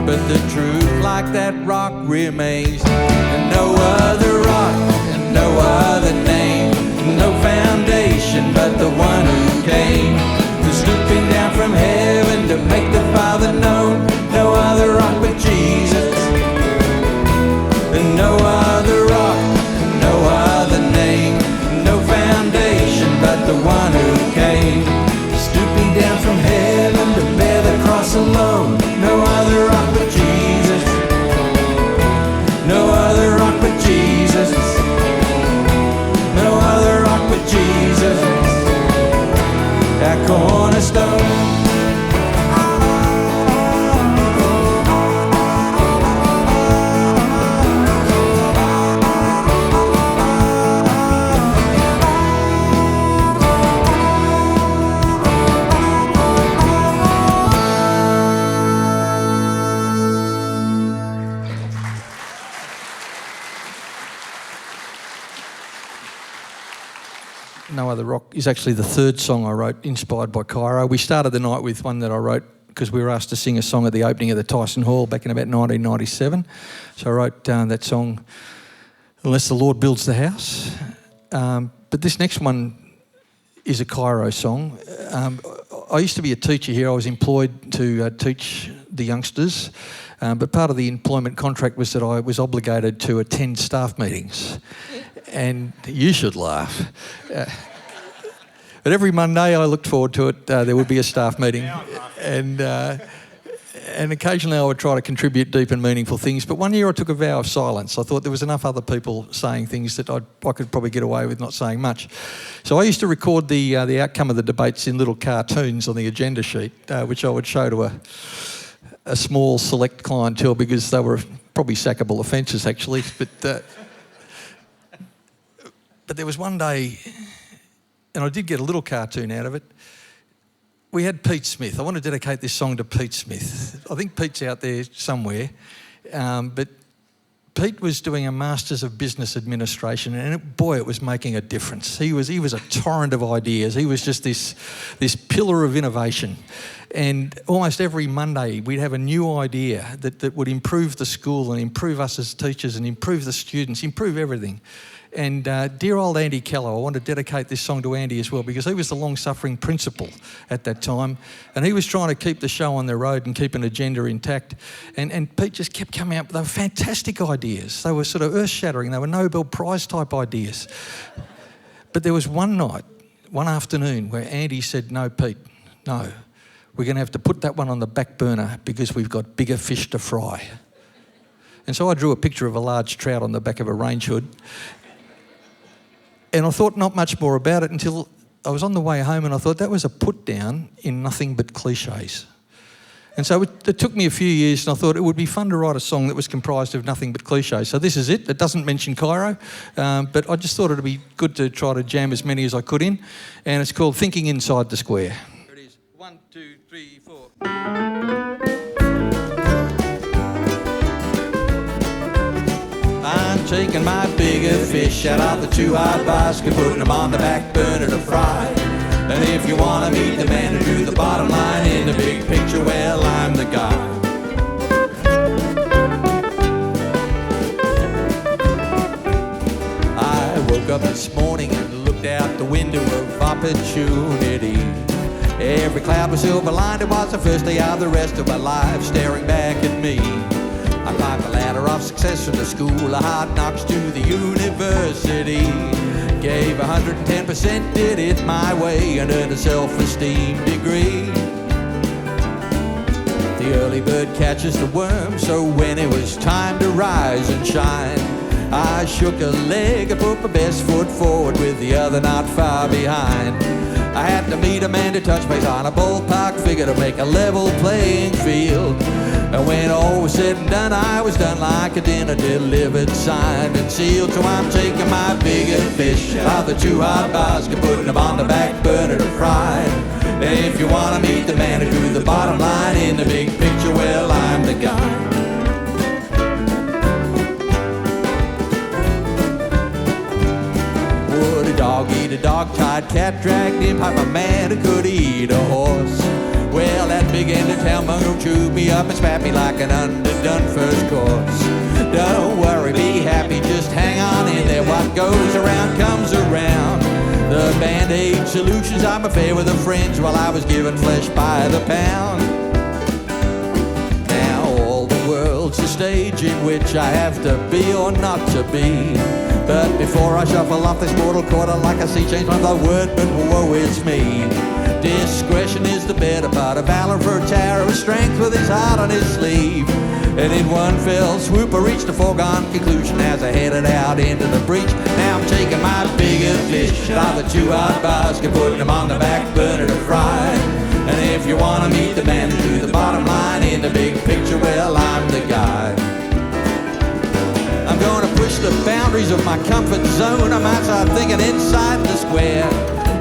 Speaker 1: but the truth like that rock remains. And no other rock and no other name, no foundation but the one who came, who's stooping down from heaven to make the Father known. No other rock but Jesus, and no other rock, no other name, no foundation but the one who came, stooping down from heaven to bear the cross alone. No other rock but Jesus, no other rock but Jesus, no other rock but Jesus.
Speaker 3: No Other Rock is actually the third song I wrote, inspired by Chairo. We started the night with one that I wrote because we were asked to sing a song at the opening of the Tyson Hall back in about 1997. So I wrote that song, Unless the Lord Builds the House. But this next one is a Chairo song. I used to be a teacher here. I was employed to teach the youngsters, but part of the employment contract was that I was obligated to attend staff meetings. And you should laugh. But every Monday I looked forward to it. There would be a staff meeting. And occasionally I would try to contribute deep and meaningful things. But one year I took a vow of silence. I thought there was enough other people saying things that I could probably get away with not saying much. So I used to record the outcome of the debates in little cartoons on the agenda sheet, which I would show to a small select clientele because they were probably sackable offences actually. But there was one day, and I did get a little cartoon out of it. We had Pete Smith. I want to dedicate this song to Pete Smith. I think Pete's out there somewhere. But Pete was doing a Masters of Business Administration, and it was making a difference. He was a torrent of ideas. He was just this pillar of innovation. And almost every Monday we'd have a new idea that would improve the school and improve us as teachers and improve the students, improve everything. And dear old Andy Keller, I want to dedicate this song to Andy as well because he was the long-suffering principal at that time and he was trying to keep the show on the road and keep an agenda intact. And Pete just kept coming up with they were fantastic ideas. They were sort of earth-shattering. They were Nobel Prize type ideas. But there was one night, one afternoon where Andy said, no, Pete, no. We're going to have to put that one on the back burner because we've got bigger fish to fry. And so I drew a picture of a large trout on the back of a range hood. And I thought not much more about it until I was on the way home and I thought that was a put down in nothing but cliches. And so it took me a few years and I thought it would be fun to write a song that was comprised of nothing but cliches. So this is it. It doesn't mention Chairo, but I just thought it would be good to try to jam as many as I could in. And it's called Thinking Inside the Square. Here it is. 1, 2, 3, 4.
Speaker 5: I'm taking my bigger fish out of the 2-hard basket, putting them on the back burner to fry. And if you want to meet the man who drew the bottom line in the big picture, well, I'm the guy. I woke up this morning and looked out the window of opportunity. Every cloud was silver lined, it was the first day of the rest of my life staring back at me. I climbed the ladder of success from the school of hard knocks to the university. Gave 110%, did it my way, and earned a self-esteem degree. The early bird catches the worm, so when it was time to rise and shine, I shook a leg and put my best foot forward with the other not far behind. I had to meet a man to touch base on a ballpark figure to make a level playing field. And when all was said and done, I was done like a dinner delivered, signed and sealed. So I'm taking my bigger fish out the 2-hard basket, putting them on the back burner to fry. And if you want to meet the man who drew the bottom line in the big picture, well, I'm the guy. Would a dog eat a dog-tied cat, dragged him like a man who could eat a horse? Well, that big end of town mongrel chewed me up and spat me like an underdone first course. Don't worry, be happy, just hang on in there. What goes around comes around. The Band-Aid solutions, I'm a fair with a fringe while I was given flesh by the pound. Now all the world's a stage in which I have to be or not to be. But before I shuffle off this mortal coil, I'd like to see change my word, but woe is me. Discretion is the better part of valor for a tower of strength with his heart on his sleeve. And in one fell swoop I reached a foregone conclusion as I headed out into the breach. Now I'm taking my bigger fish out of the 2-hard basket, putting them on the back burner to fry. And if you want to meet the man who drew the bottom line in the big picture, well, I'm the guy. I'm going to push the boundaries of my comfort zone. I'm outside thinking inside the square.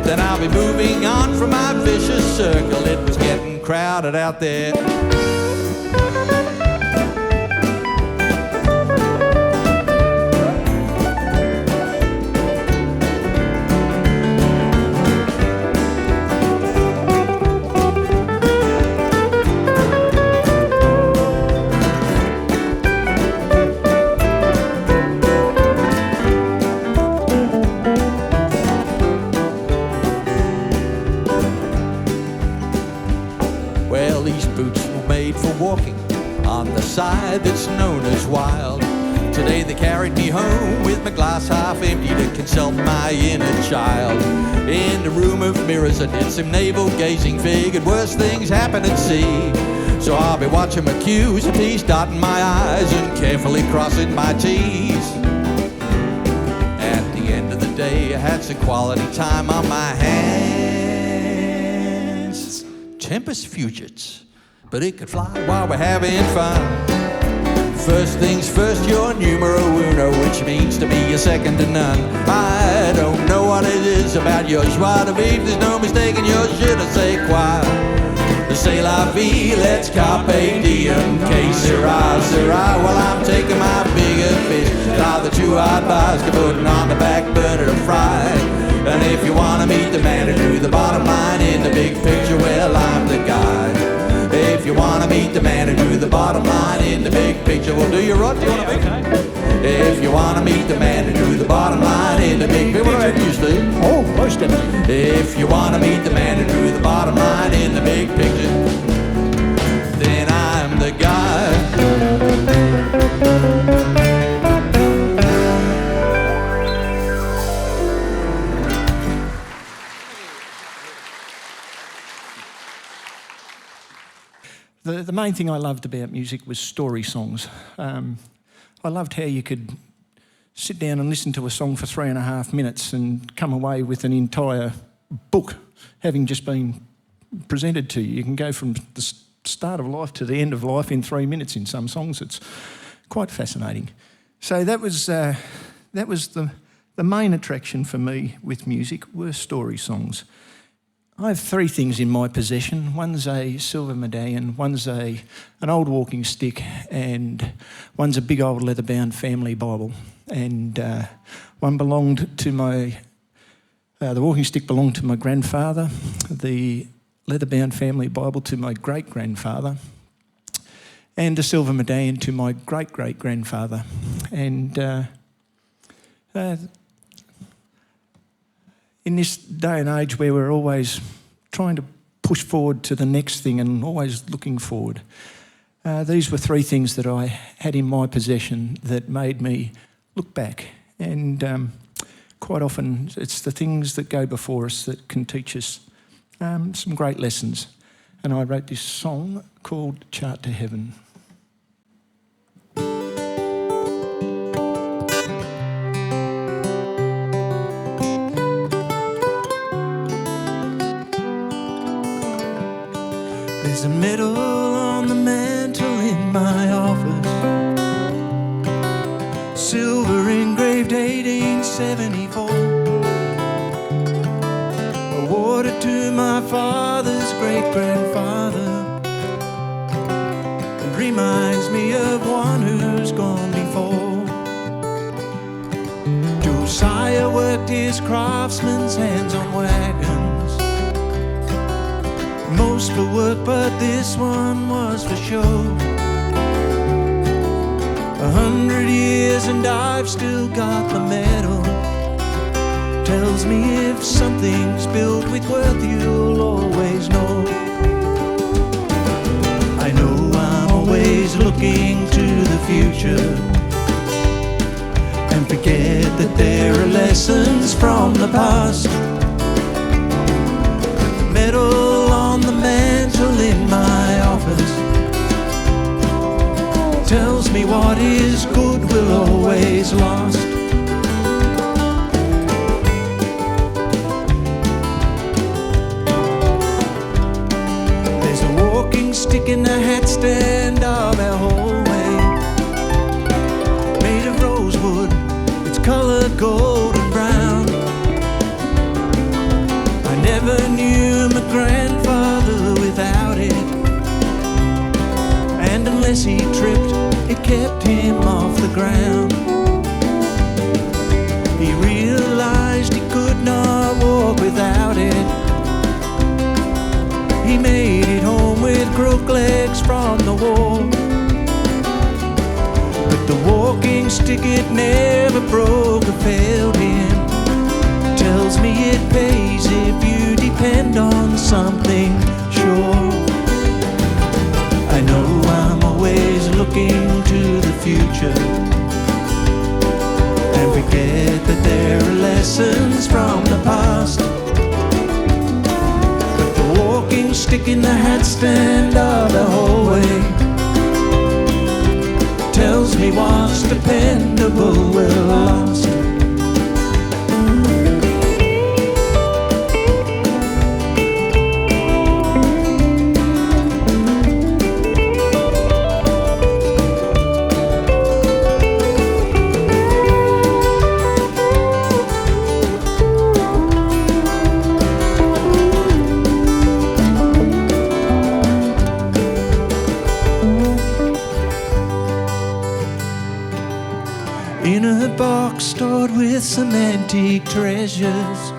Speaker 5: Then I'll be moving on from my vicious circle. It was getting crowded out there. made for walking on the side that's known as wild. Today they carried me home with my glass half empty to consult my inner child. In the room of mirrors I did some navel gazing, figured worse things happen at sea. So I'll be watching my Q's and P's, dotting my I's and carefully crossing my T's. At the end of the day I had some quality time on my hands. Tempest fugits, but it could fly while we're having fun. First things first, you're numero uno, which means to me you're second to none. I don't know what it is about your joie de vivre, there's no mistaking your je ne sais quoi. C'est la vie, let's carpe diem, que sera, sera. Well, I'm taking my bigger fish, now the two hot pies to put on the back burner to fry. And if you want to meet the man who drew the bottom line in the big picture, well, I'm the guy. If you want to meet the man who drew the bottom line in the big picture, well, do you, Rod? Do you want to meet? If you want to meet the man who drew the bottom line in the big picture, what about you, Steve?
Speaker 4: Oh, most definitely.
Speaker 5: If you want to meet the man who drew the bottom line in the big picture, then I'm the guy.
Speaker 4: The main thing I loved about music was story songs. I loved how you could sit down and listen to a song for 3.5 minutes and come away with an entire book having just been presented to you. You can go from the start of life to the end of life in 3 minutes in some songs. It's quite fascinating. So that was the main attraction for me with music were story songs. I have 3 things in my possession. One's a silver medallion, one's an old walking stick, and one's a big old leather-bound family Bible. And one belonged to my, the walking stick belonged to my grandfather, the leather-bound family Bible to my great-grandfather, and a silver medallion to my great-great-grandfather. And in this day and age where we're always trying to push forward to the next thing and always looking forward, these were 3 things that I had in my possession that made me look back. And quite often it's the things that go before us that can teach us some great lessons. And I wrote this song called Chart to Heaven.
Speaker 5: There's a medal on the mantle in my office, silver engraved 1874, awarded to my father's great-grandfather. It reminds me of one who's gone before. Josiah worked his craftsman's hands on wagons, most for work, but this one was for show. 100 years and I've still got the medal. Tells me if something's built with worth, you'll always know. I know I'm always looking to the future and forget that there are lessons from the past. The medal on the mantle in my office tells me what is good will always last. There's a walking stick in the hat stand of our hallway, made of rosewood, it's coloured gold and brown. I never knew my grandfather without it, and unless he tripped, it kept him off the ground. He realised he could not walk without it. He made it home with crook legs from the war, but the walking stick, it never broke or failed him. Tells me it pays if you depend on something sure. I know nightstand or the hallway tells me what's dependable will last. In a box stored with some antique treasures,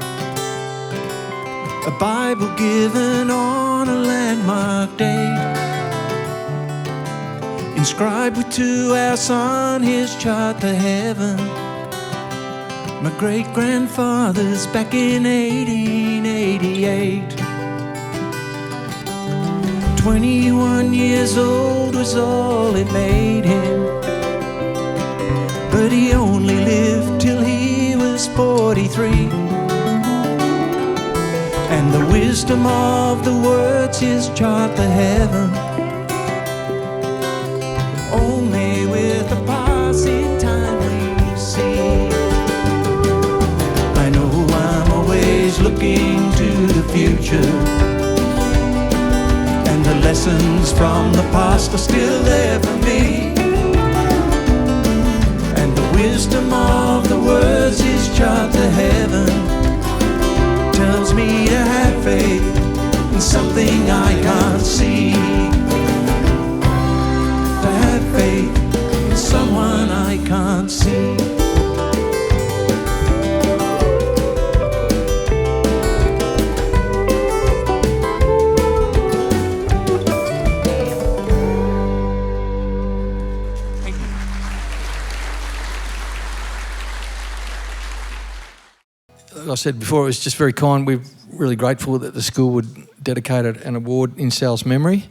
Speaker 5: a Bible given on a landmark date, inscribed with 2 F's on his chart to heaven. My great-grandfather's back in 1888. 21 years old was all it made him, but he only lived till he was 43. And the wisdom of the words his chart to heaven, only with a passing time we see. I know I'm always looking to the future, and the lessons from the past are still there for me. Wisdom of the words his chart to heaven tells me to have faith in something I can't see. To have faith in someone I can't see.
Speaker 3: I said before, it was just very kind. We're really grateful that the school would dedicate an award in Sal's memory.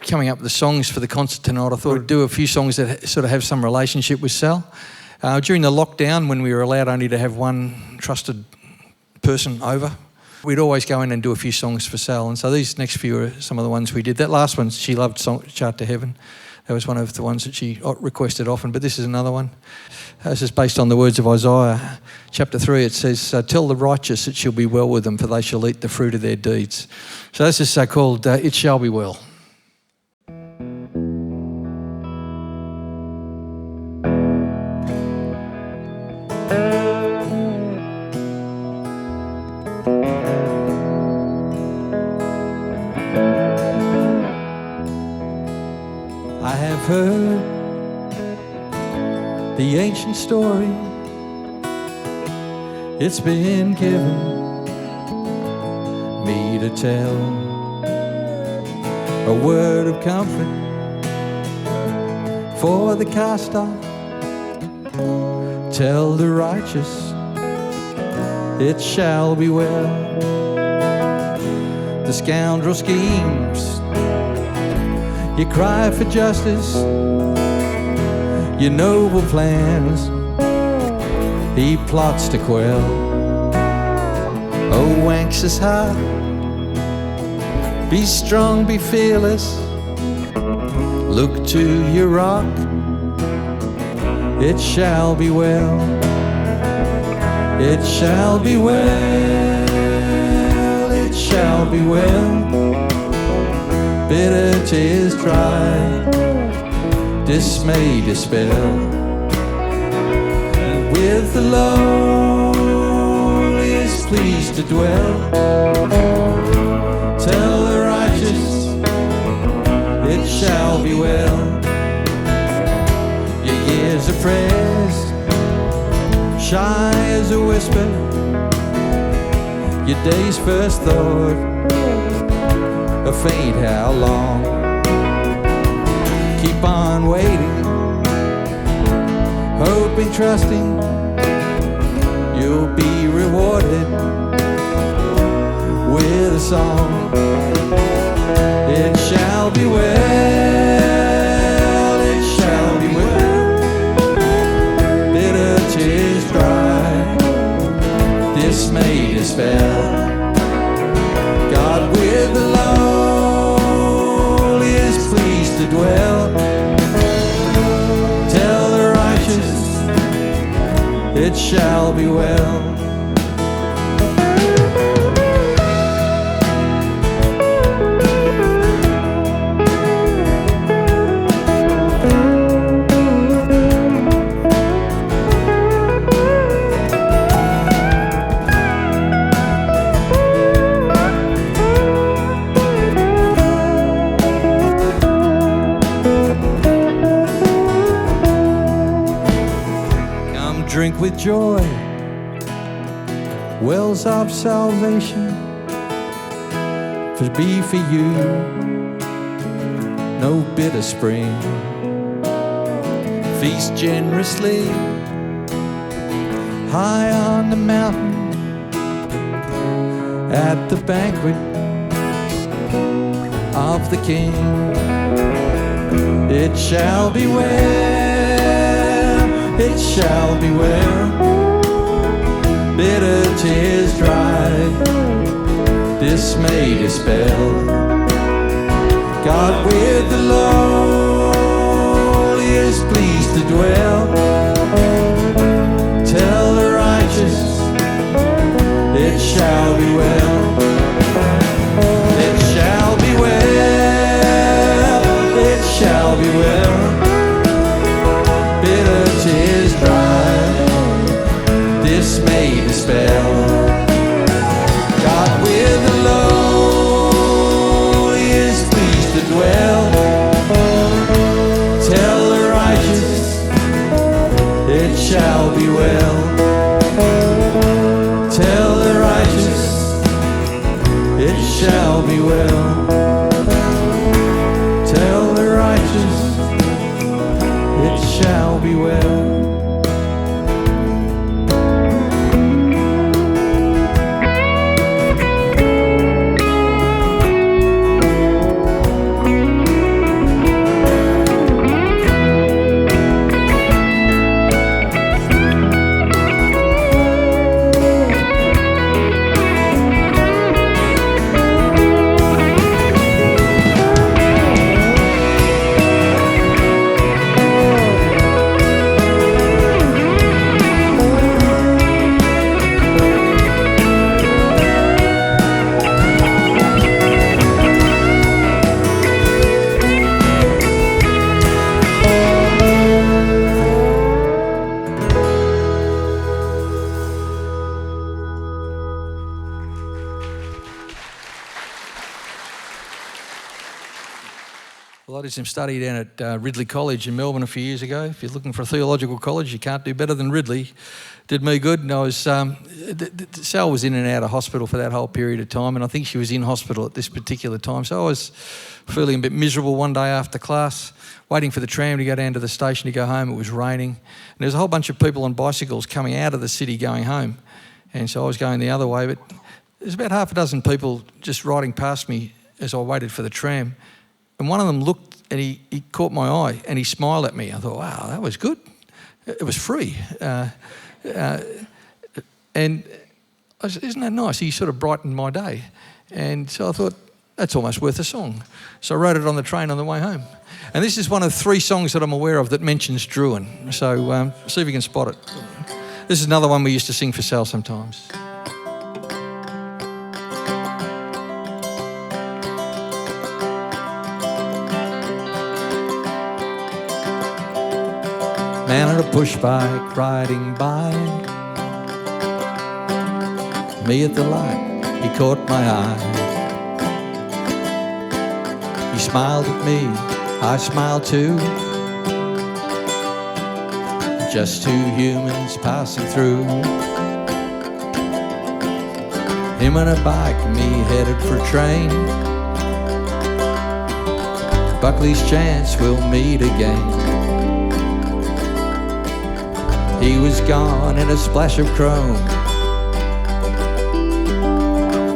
Speaker 3: Coming up with the songs for the concert tonight, I thought I'd do a few songs that sort of have some relationship with Sal. During the lockdown, when we were allowed only to have one trusted person over, we'd always go in and do a few songs for Sal. And so these next few are some of the ones we did. That last one, she loved Chart to Heaven. That was one of the ones that she requested often, but this is another one. This is based on the words of Isaiah. Chapter 3, it says, tell the righteous it shall be well with them, for they shall eat the fruit of their deeds. So this is called It Shall Be Well.
Speaker 5: I have heard the ancient story. It's been given me to tell, a word of comfort for the cast off. Tell the righteous it shall be well. The scoundrel schemes, you cry for justice, your noble plans he plots to quell. Oh, anxious heart, be strong, be fearless, look to your rock, it shall be well. It shall be well, it shall be well. Bitter tears dry, dismay dispel, and with the Lord is pleased to dwell. Tell the righteous it shall be well. Your years of prayers, shy as a whisper, your day's first thought, a faint how long. Keep on waiting, hoping, trusting, you'll be rewarded with a song. It shall be well, it shall be well. Bitter tears dry, dismay dispel. God with the Lord shall be well. Drink with joy, wells of salvation, for be for you no bitter spring. Feast generously high on the mountain at the banquet of the King. It shall be well. It shall be well, bitter tears dried, dismay dispelled. God with the lowly is pleased to dwell. Tell the righteous, it shall be well. It shall be well, it shall be well. Bitter tears dry, dismay dispel. God with the lowly is pleased to dwell. Tell the righteous, it shall be well. Tell the righteous, it shall be well. Tell the righteous, it shall be well. Well, I did some study down at Ridley College in Melbourne a few years ago. If you're looking for a theological college, you can't do better than Ridley. Did me good, and I was, Sal was in and out of hospital for that whole period of time, and I think she was in hospital at this particular time. So I was feeling a bit miserable one day after class, waiting for the tram to go down to the station to go home. It was raining, and there was a whole bunch of people on bicycles coming out of the city going home, and so I was going the other way, but there's about half a dozen people just riding past me as I waited for the tram. And one of them looked and he caught my eye and he smiled at me. I thought, wow, that was good. It was free. And I said, isn't that nice? He sort of brightened my day. And so I thought, that's almost worth a song. So I wrote it on the train on the way home. And this is one of 3 songs that I'm aware of that mentions Drouin. So see if you can spot it. This is another one we used to sing for Sal sometimes. Man on a push bike riding by, me at the light, he caught my eye. He smiled at me, I smiled too. Just 2 humans passing through. Him on a bike, me headed for a train. Buckley's chance we'll meet again. He was gone in a splash of chrome.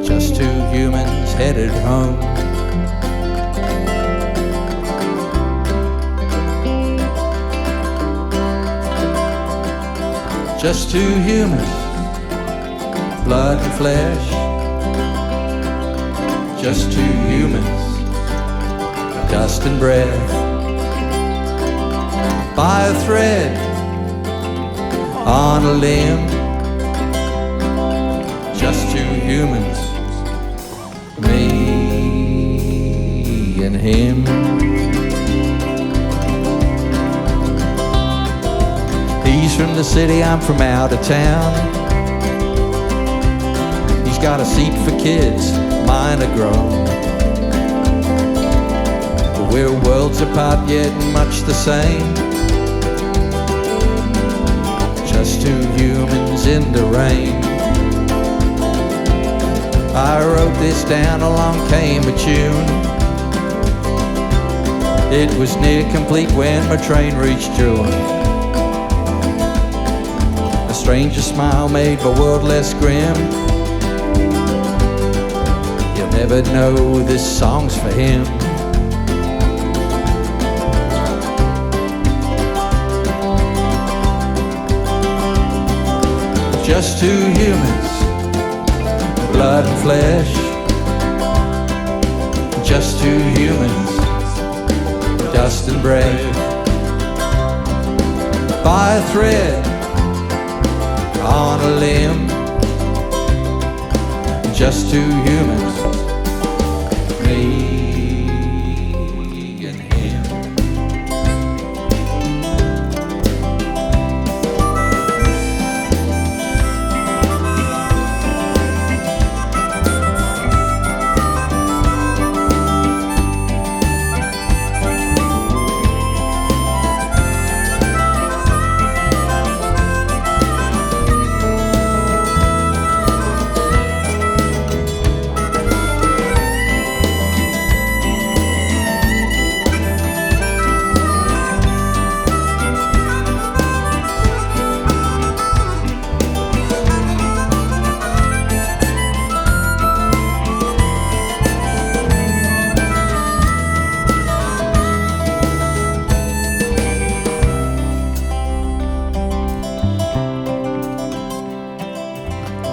Speaker 5: Just 2 humans headed home. Just 2 humans, blood and flesh. Just 2 humans, dust and breath. By a thread on a limb, just two humans, me and him. He's from the city, I'm from out of town. He's got a seat for kids, mine are grown. We're worlds apart yet much the same, just two humans in the rain. I wrote this down, along came a tune. It was near complete when my train reached Drouin. A stranger's smile made my world less grim. You'll never know this song's for him. Just two humans, blood and flesh. Just two humans, dust and breath. By a thread, on a limb. Just two humans, me and him.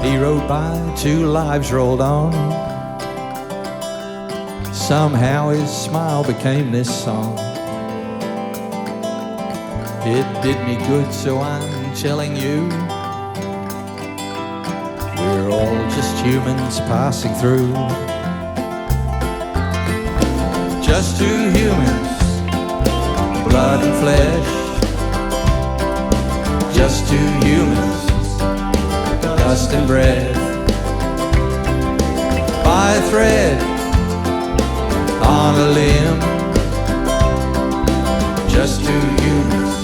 Speaker 5: He rode by, two lives rolled on. Somehow his smile became this song. It did me good, so I'm telling you, we're all just humans passing through. Just two humans, blood and flesh. Just two humans, dust and breath. By a thread, on a limb. Just two humans,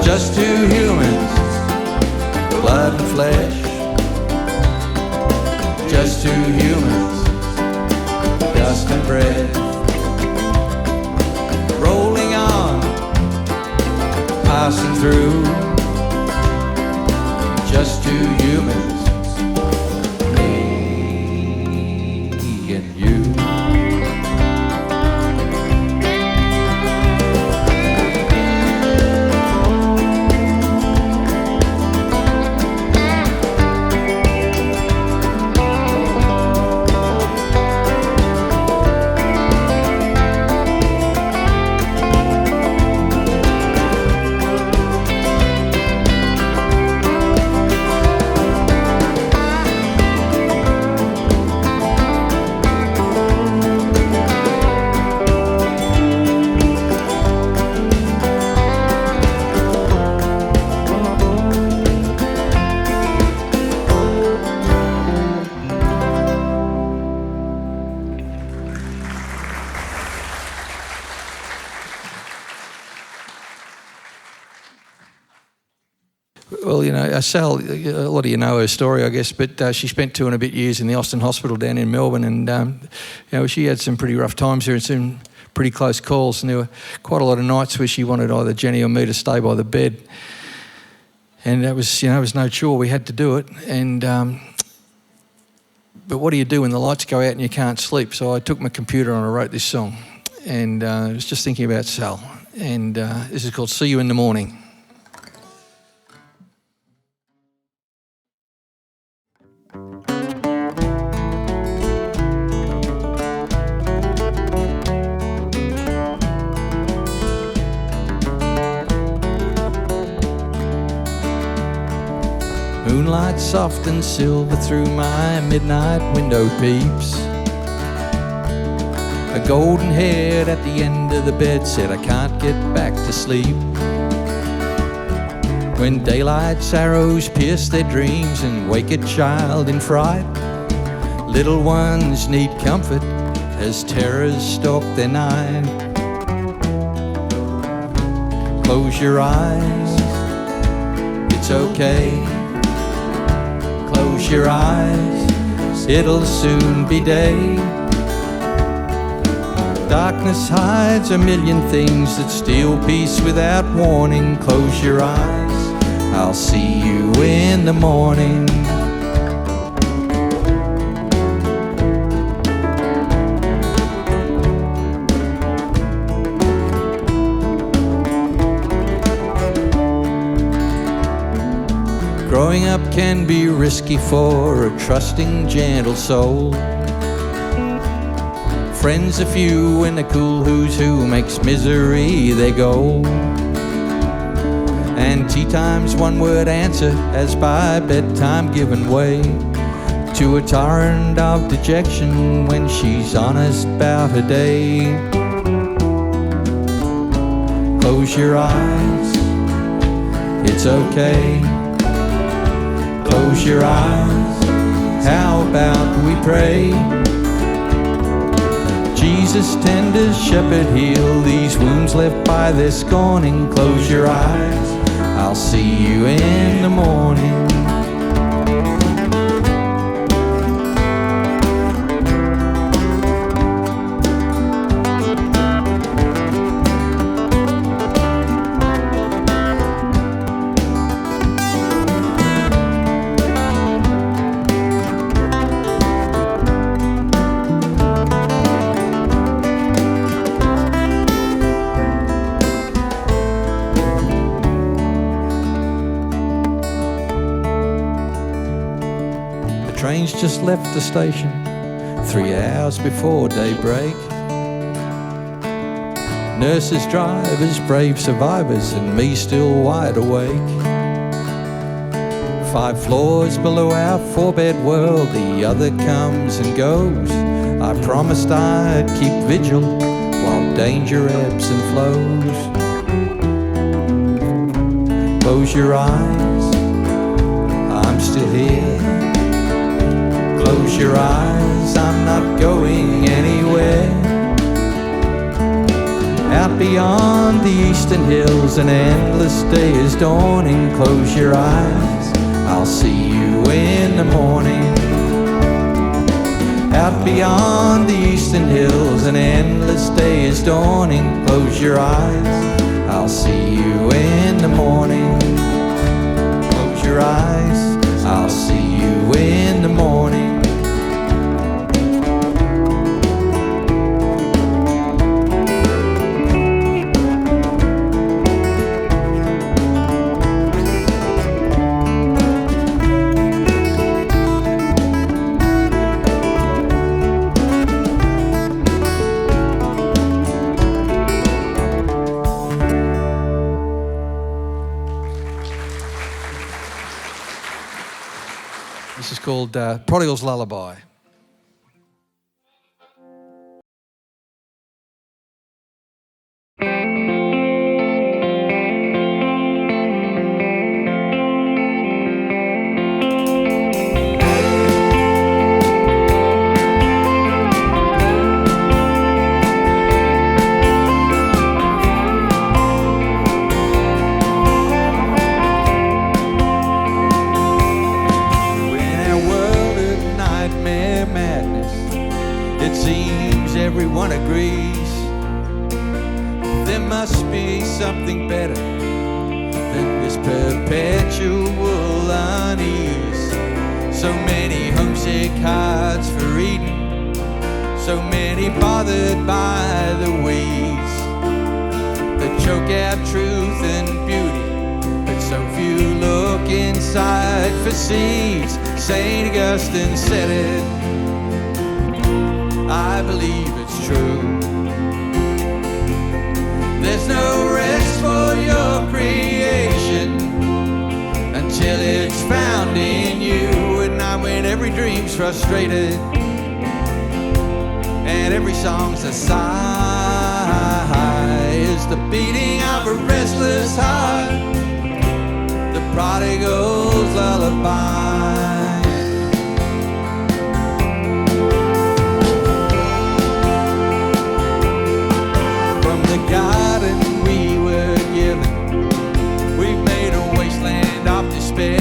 Speaker 5: just two humans, blood and flesh. Just two humans, dust and breath. Rolling on, passing through. Just two humans, me and you. Well, you know, Sal, a lot of you know her story, I guess, but she spent 2 and a bit years in the Austin Hospital down in Melbourne, and you know, she had some pretty rough times here and some pretty close calls, and there were quite a lot of nights where she wanted either Jenny or me to stay by the bed, and that was, you know, it was no chore. We had to do it, and but what do you do when the lights go out and you can't sleep? So I took my computer and I wrote this song, and I was just thinking about Sal, and this is called "See You in the Morning."
Speaker 3: Daylight soft and silver through my midnight window peeps. A golden head at the end of the bed said I can't get back to sleep. When daylight's arrows pierce their dreams and wake a child in fright, little ones need comfort as terrors stalk their night. Close your eyes, it's okay. Close your eyes, it'll soon be day. Darkness hides a million things that steal peace without warning. Close your eyes, I'll see you in the morning. Growing up can be risky for a trusting, gentle soul. Friends a few and a cool who's who makes misery their goal. And tea time's one-word answer as by bedtime given way to a torrent of dejection when she's honest about her day. Close your eyes, it's okay. Close your eyes, how about we pray? Jesus, tender shepherd, heal these wounds left by their scorning. Close your eyes, I'll see you in the morning. Train's just left the station 3 hours before daybreak. Nurses, drivers, brave survivors, and me still wide awake. 5 floors below our 4-bed world, the other comes and goes. I promised I'd keep vigil while danger ebbs and flows. Close your eyes, I'm still here. Close your eyes, I'm not going anywhere. Out beyond the eastern hills, an endless day is dawning. Close your eyes, I'll see you in the morning. Out beyond the eastern hills, an endless day is dawning. Close your eyes, I'll see you in the morning. Close your eyes, I'll see you in the morning. This is called Prodigal's Lullaby. Everyone agrees there must be something better than this perpetual unease. So many homesick hearts for reading, so many bothered by the weeds that choke out truth and beauty, but so few look inside for seeds. St. Augustine said it, I believe it's true. There's no rest for your creation until it's found in you.
Speaker 5: dreams frustrated, and every song's a sigh. Is the beating of a restless heart, the prodigal's lullaby. From the garden we were given, we've made a wasteland of despair.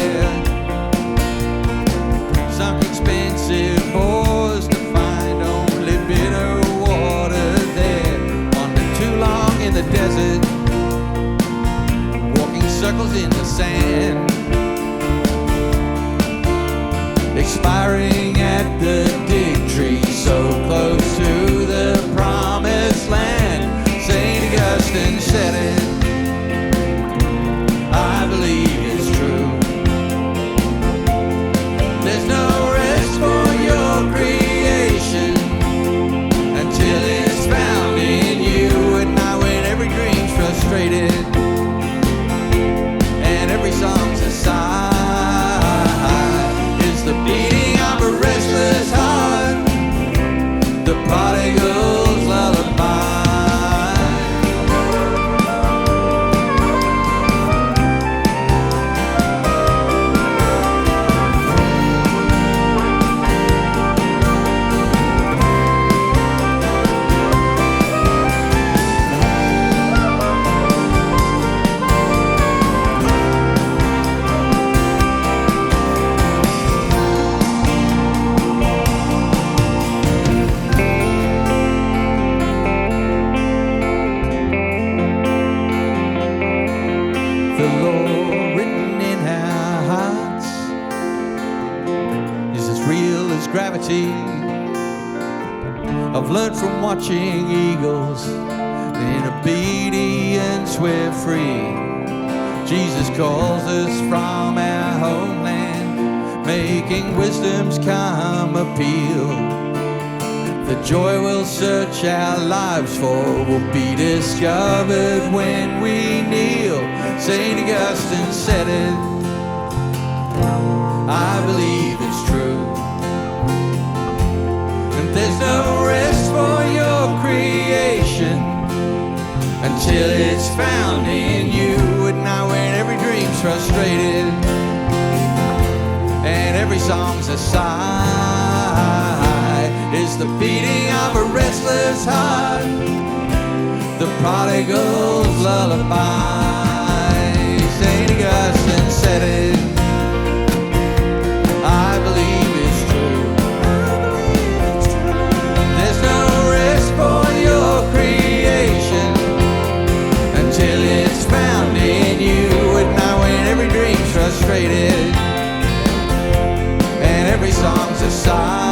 Speaker 5: Sunk expensive bores to find only bitter water there. Wandered too long in the desert, walking circles in the sand. Expiring at the dig tree, so close to the promised land. St. Augustine said it, I believe it's true. There's no rest for your creation until it's found in you. At night when every dream's frustrated and every song's a sigh, is the beating of a restless heart, the prodigal's lullaby. The law written in our hearts is as real as gravity. I've learned from watching eagles, in obedience we're free. Jesus calls us from our homeland, making wisdom's calm appeal. The joy we'll search our lives for will be discovered when we kneel. St. Augustine said it, I believe it's true. And there's no rest for your creation until it's found in you. At night when every dream's frustrated and every song's a sigh, is the beating of a restless heart, the prodigal's lullaby. St. Augustine said it, I believe it's true. There's no rest for your creation until it's found in you. At night when every dream's frustrated and every song's a sigh,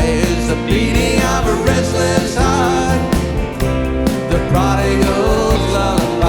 Speaker 5: is the beating of a restless heart, the prodigal's lullaby.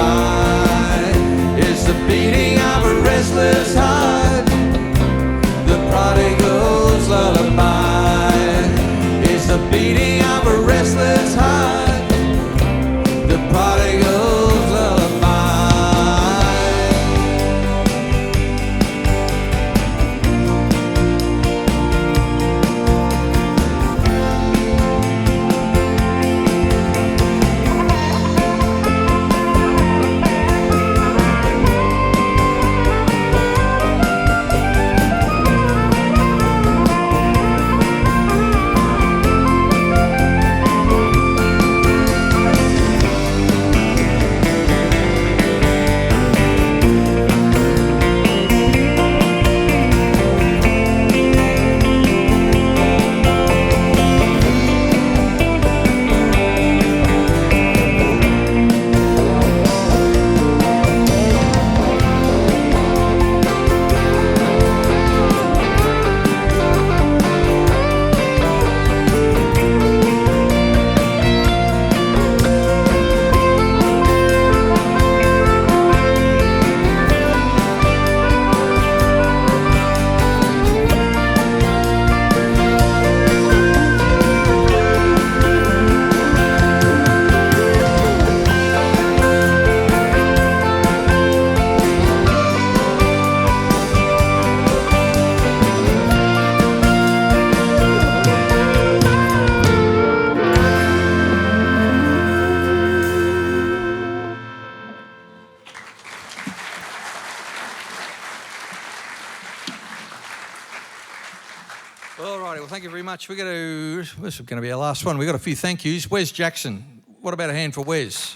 Speaker 3: All righty, well, thank you very much. This is going to be our last one. We've got a few thank yous. Wes Jackson. What about a hand for Wes?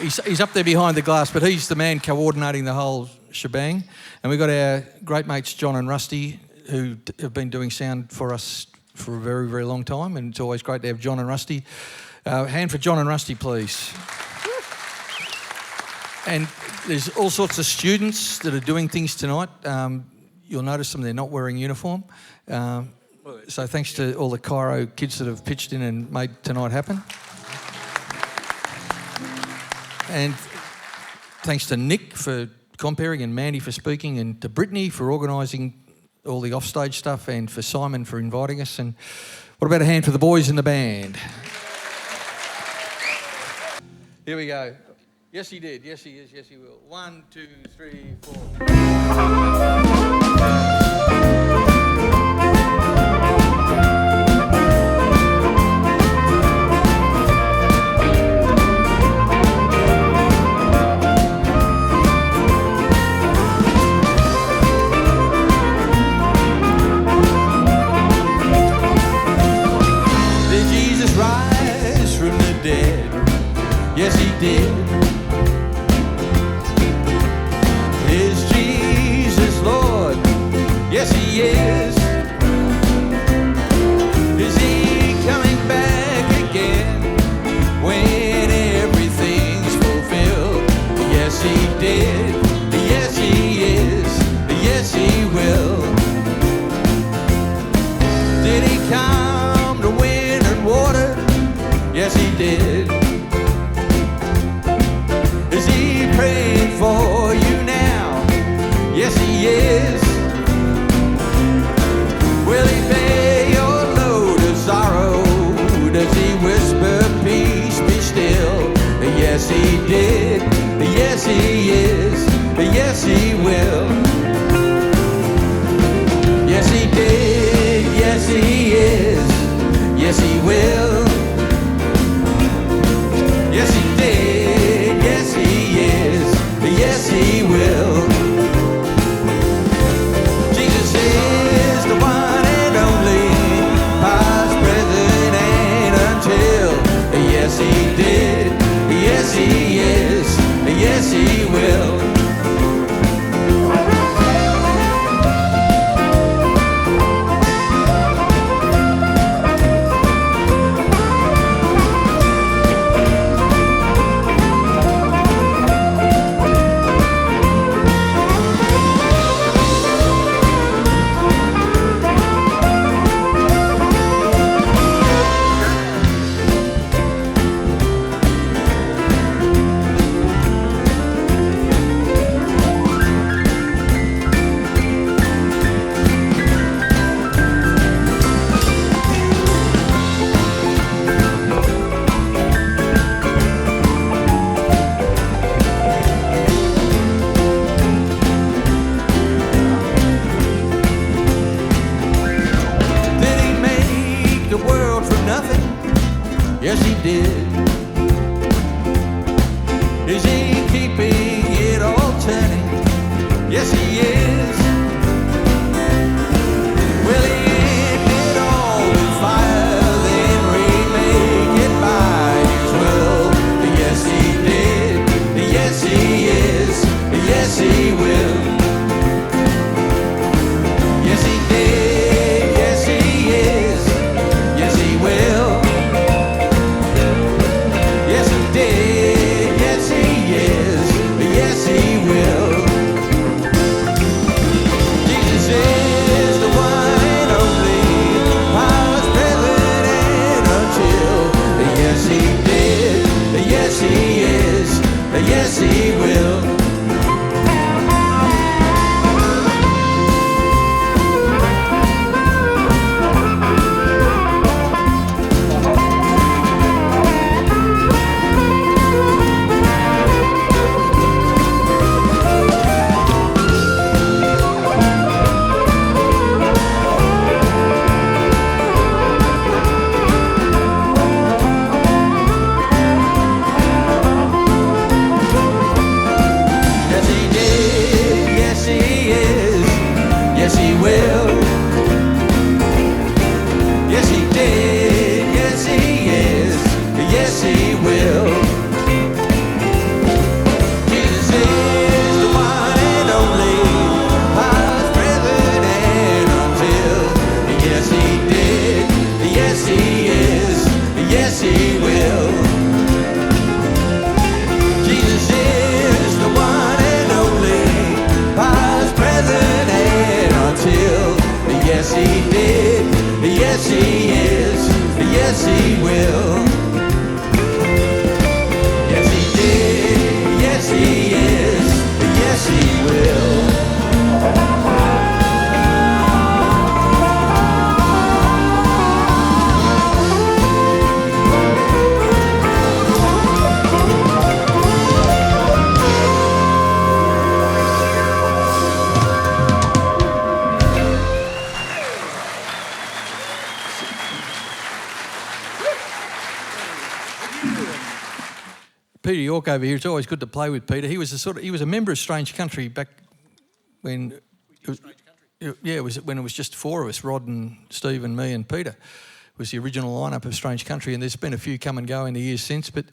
Speaker 3: He's up there behind the glass, but he's the man coordinating the whole shebang. And we've got our great mates John and Rusty, who have been doing sound for us for a very, very long time, and it's always great to have John and Rusty. Hand for John and Rusty, please. And there's all sorts of students that are doing things tonight. You'll notice them, they're not wearing uniform. So thanks to all the Chairo kids that have pitched in and made tonight happen. And thanks to Nick for comparing and Mandy for speaking, and to Brittany for organising all the offstage stuff, and for Simon for inviting us. And what about a hand for the boys in the band? Here we go. Yes, he did. Yes, he is. Yes, he will. 1, 2, 3, 4. Rise from the dead, yes he did. Is Jesus Lord? Yes he is. Is he coming back again when everything's fulfilled? Yes he did, yes he is, yes he will. Did he come to wind and water? Yes, he did. Is he praying for you now? Yes, he is. Will he bear your load of sorrow? Does he whisper peace, be still? Yes, he did. Yes, he is. Yes, he will. Yes, he did. Yes, he is. Yes, he will. Yes, he did. Yes, he is. Yes, he will. Jesus is the one and only, past, present, and until. Yes, he did. Yes, he is. Yes, he will. Yes, he did. Is he keeping it all turning? Yes, he is. Will he end it all with fire, then remake it by his will? Yes, he did. Yes, he is. Yes, he will. Yes, he did. Yes, he is. Yes, he will.
Speaker 5: he did. Yes, he is. Yes, he will. Yes, he did. Yes, he is. Yes, he will.
Speaker 3: Peter York over here. It's always good to play with Peter. He was a member of Strange Country back when it was when it was just four of us, Rod and Steve and me and Peter. It was the original lineup of Strange Country, and there's been a few come and go in the years since. But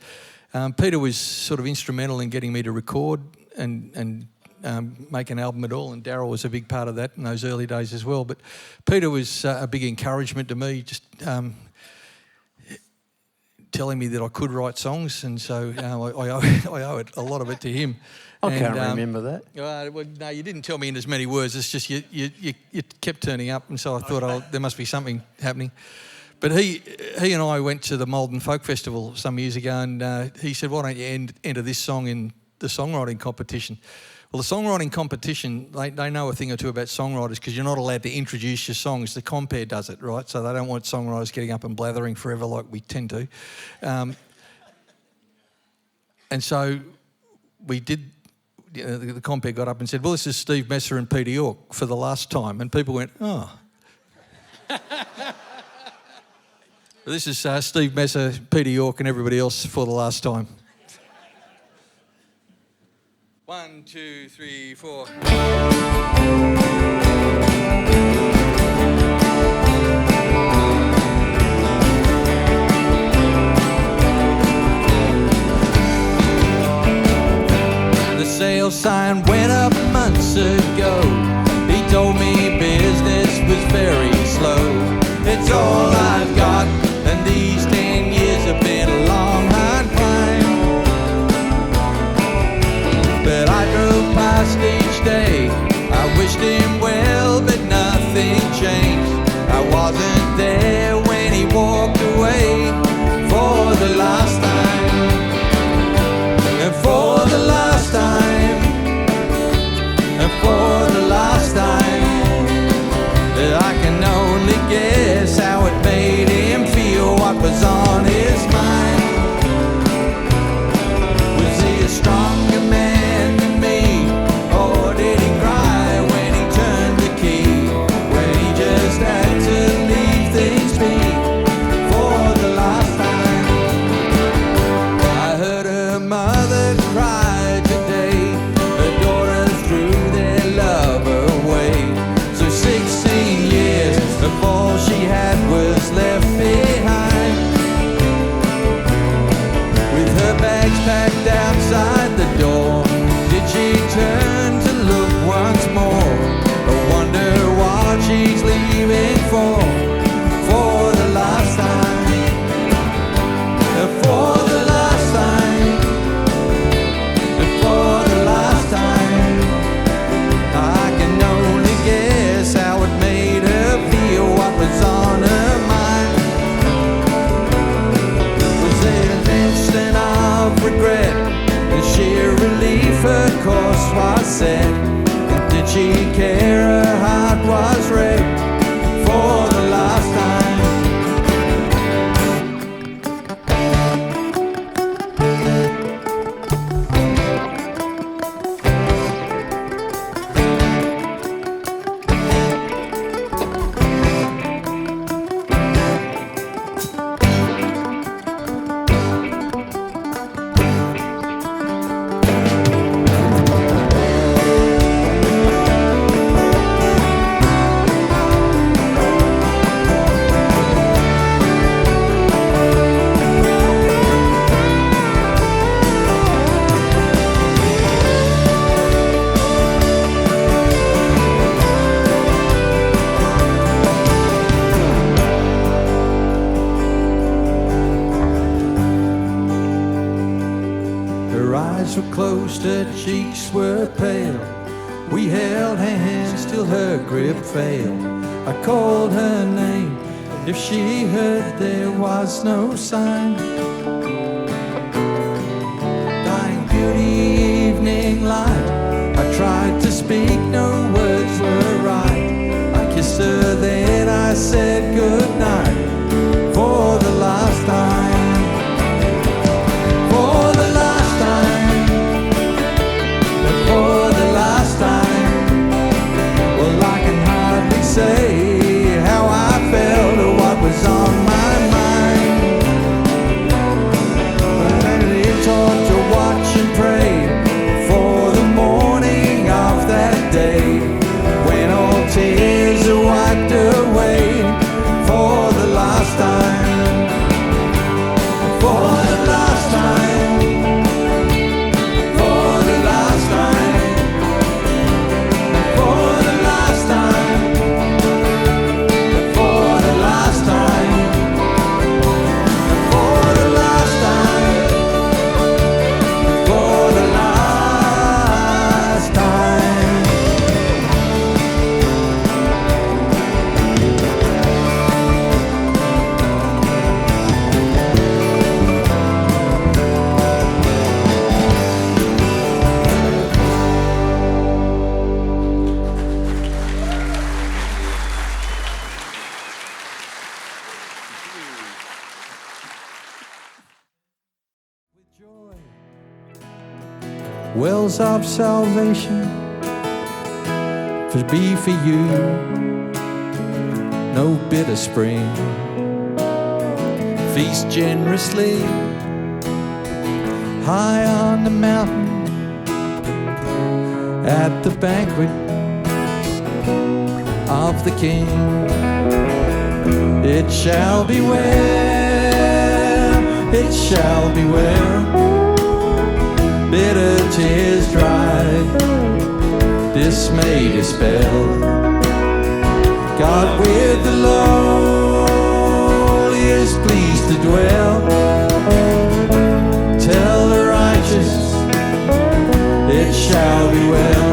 Speaker 3: Peter was sort of instrumental in getting me to record and make an album at all, and Darryl was a big part of that in those early days as well. But Peter was a big encouragement to me, just telling me that I could write songs, and so I owe it, a lot of it to him.
Speaker 7: I can't remember that.
Speaker 3: Well, no, you didn't tell me in as many words. It's just you kept turning up, and so I thought there must be something happening. But he and I went to the Malden Folk Festival some years ago, and he said, "Why don't you enter this song in the songwriting competition?" Well, the songwriting competition, they know a thing or two about songwriters because you're not allowed to introduce your songs. The compare does it, right? So they don't want songwriters getting up and blathering forever like we tend to. And so we did, the compare got up and said, well, this is Steve Messer and Peter York for the last time. And people went, oh. This is Steve Messer, Peter York and everybody else for the last time. 1, 2, 3, 4.
Speaker 5: The sales sign went up months ago. He told me business was very slow. It's all I've got, and these 10 years have been a long, hard climb. But I drove past each day. I wished him well, but nothing changed. I wasn't there when he walked away for the last time. And for the last time. And for the last time. I can only guess how it made him feel, what was on his mind. Was he a stronger man than me? Or did he cry when he turned the key? When he just had to leave things be for the last time. I heard her mother cry today. Her daughter threw their love away. So 16 years of all she had was left behind. With her bags packed outside the door, did she turn to look once more? Or wonder what she's leaving for the last time. For the last time. For the last time. I can only guess how it made her feel, what was on her mind. Was it an instant of regret, and sheer relief her course was set? And did she care her heart was wrecked for the last time? Were closed, her cheeks were pale. We held hands till her grip failed. I called her name. If she heard, there was no sign. Dying beauty, evening light. I tried to speak, no words were right. I kissed her, then I said goodnight for the last time. For the last time. For the last time. Well, I can hardly say how I felt or what was on my mind. But I taught to watch and pray for the morning of that day, when all tears are wiped away. For the last time. For the last time. For the last time. For the last time. For the last time. For the last time. For the last time. Wells of salvation be for you, no bitter spring. Feast generously high on the mountain at the banquet of the King. It shall be well, it shall be well. Bitter tears dried, dismay dispelled. God with the lowly is pleased to dwell. Tell the righteous, it shall be well.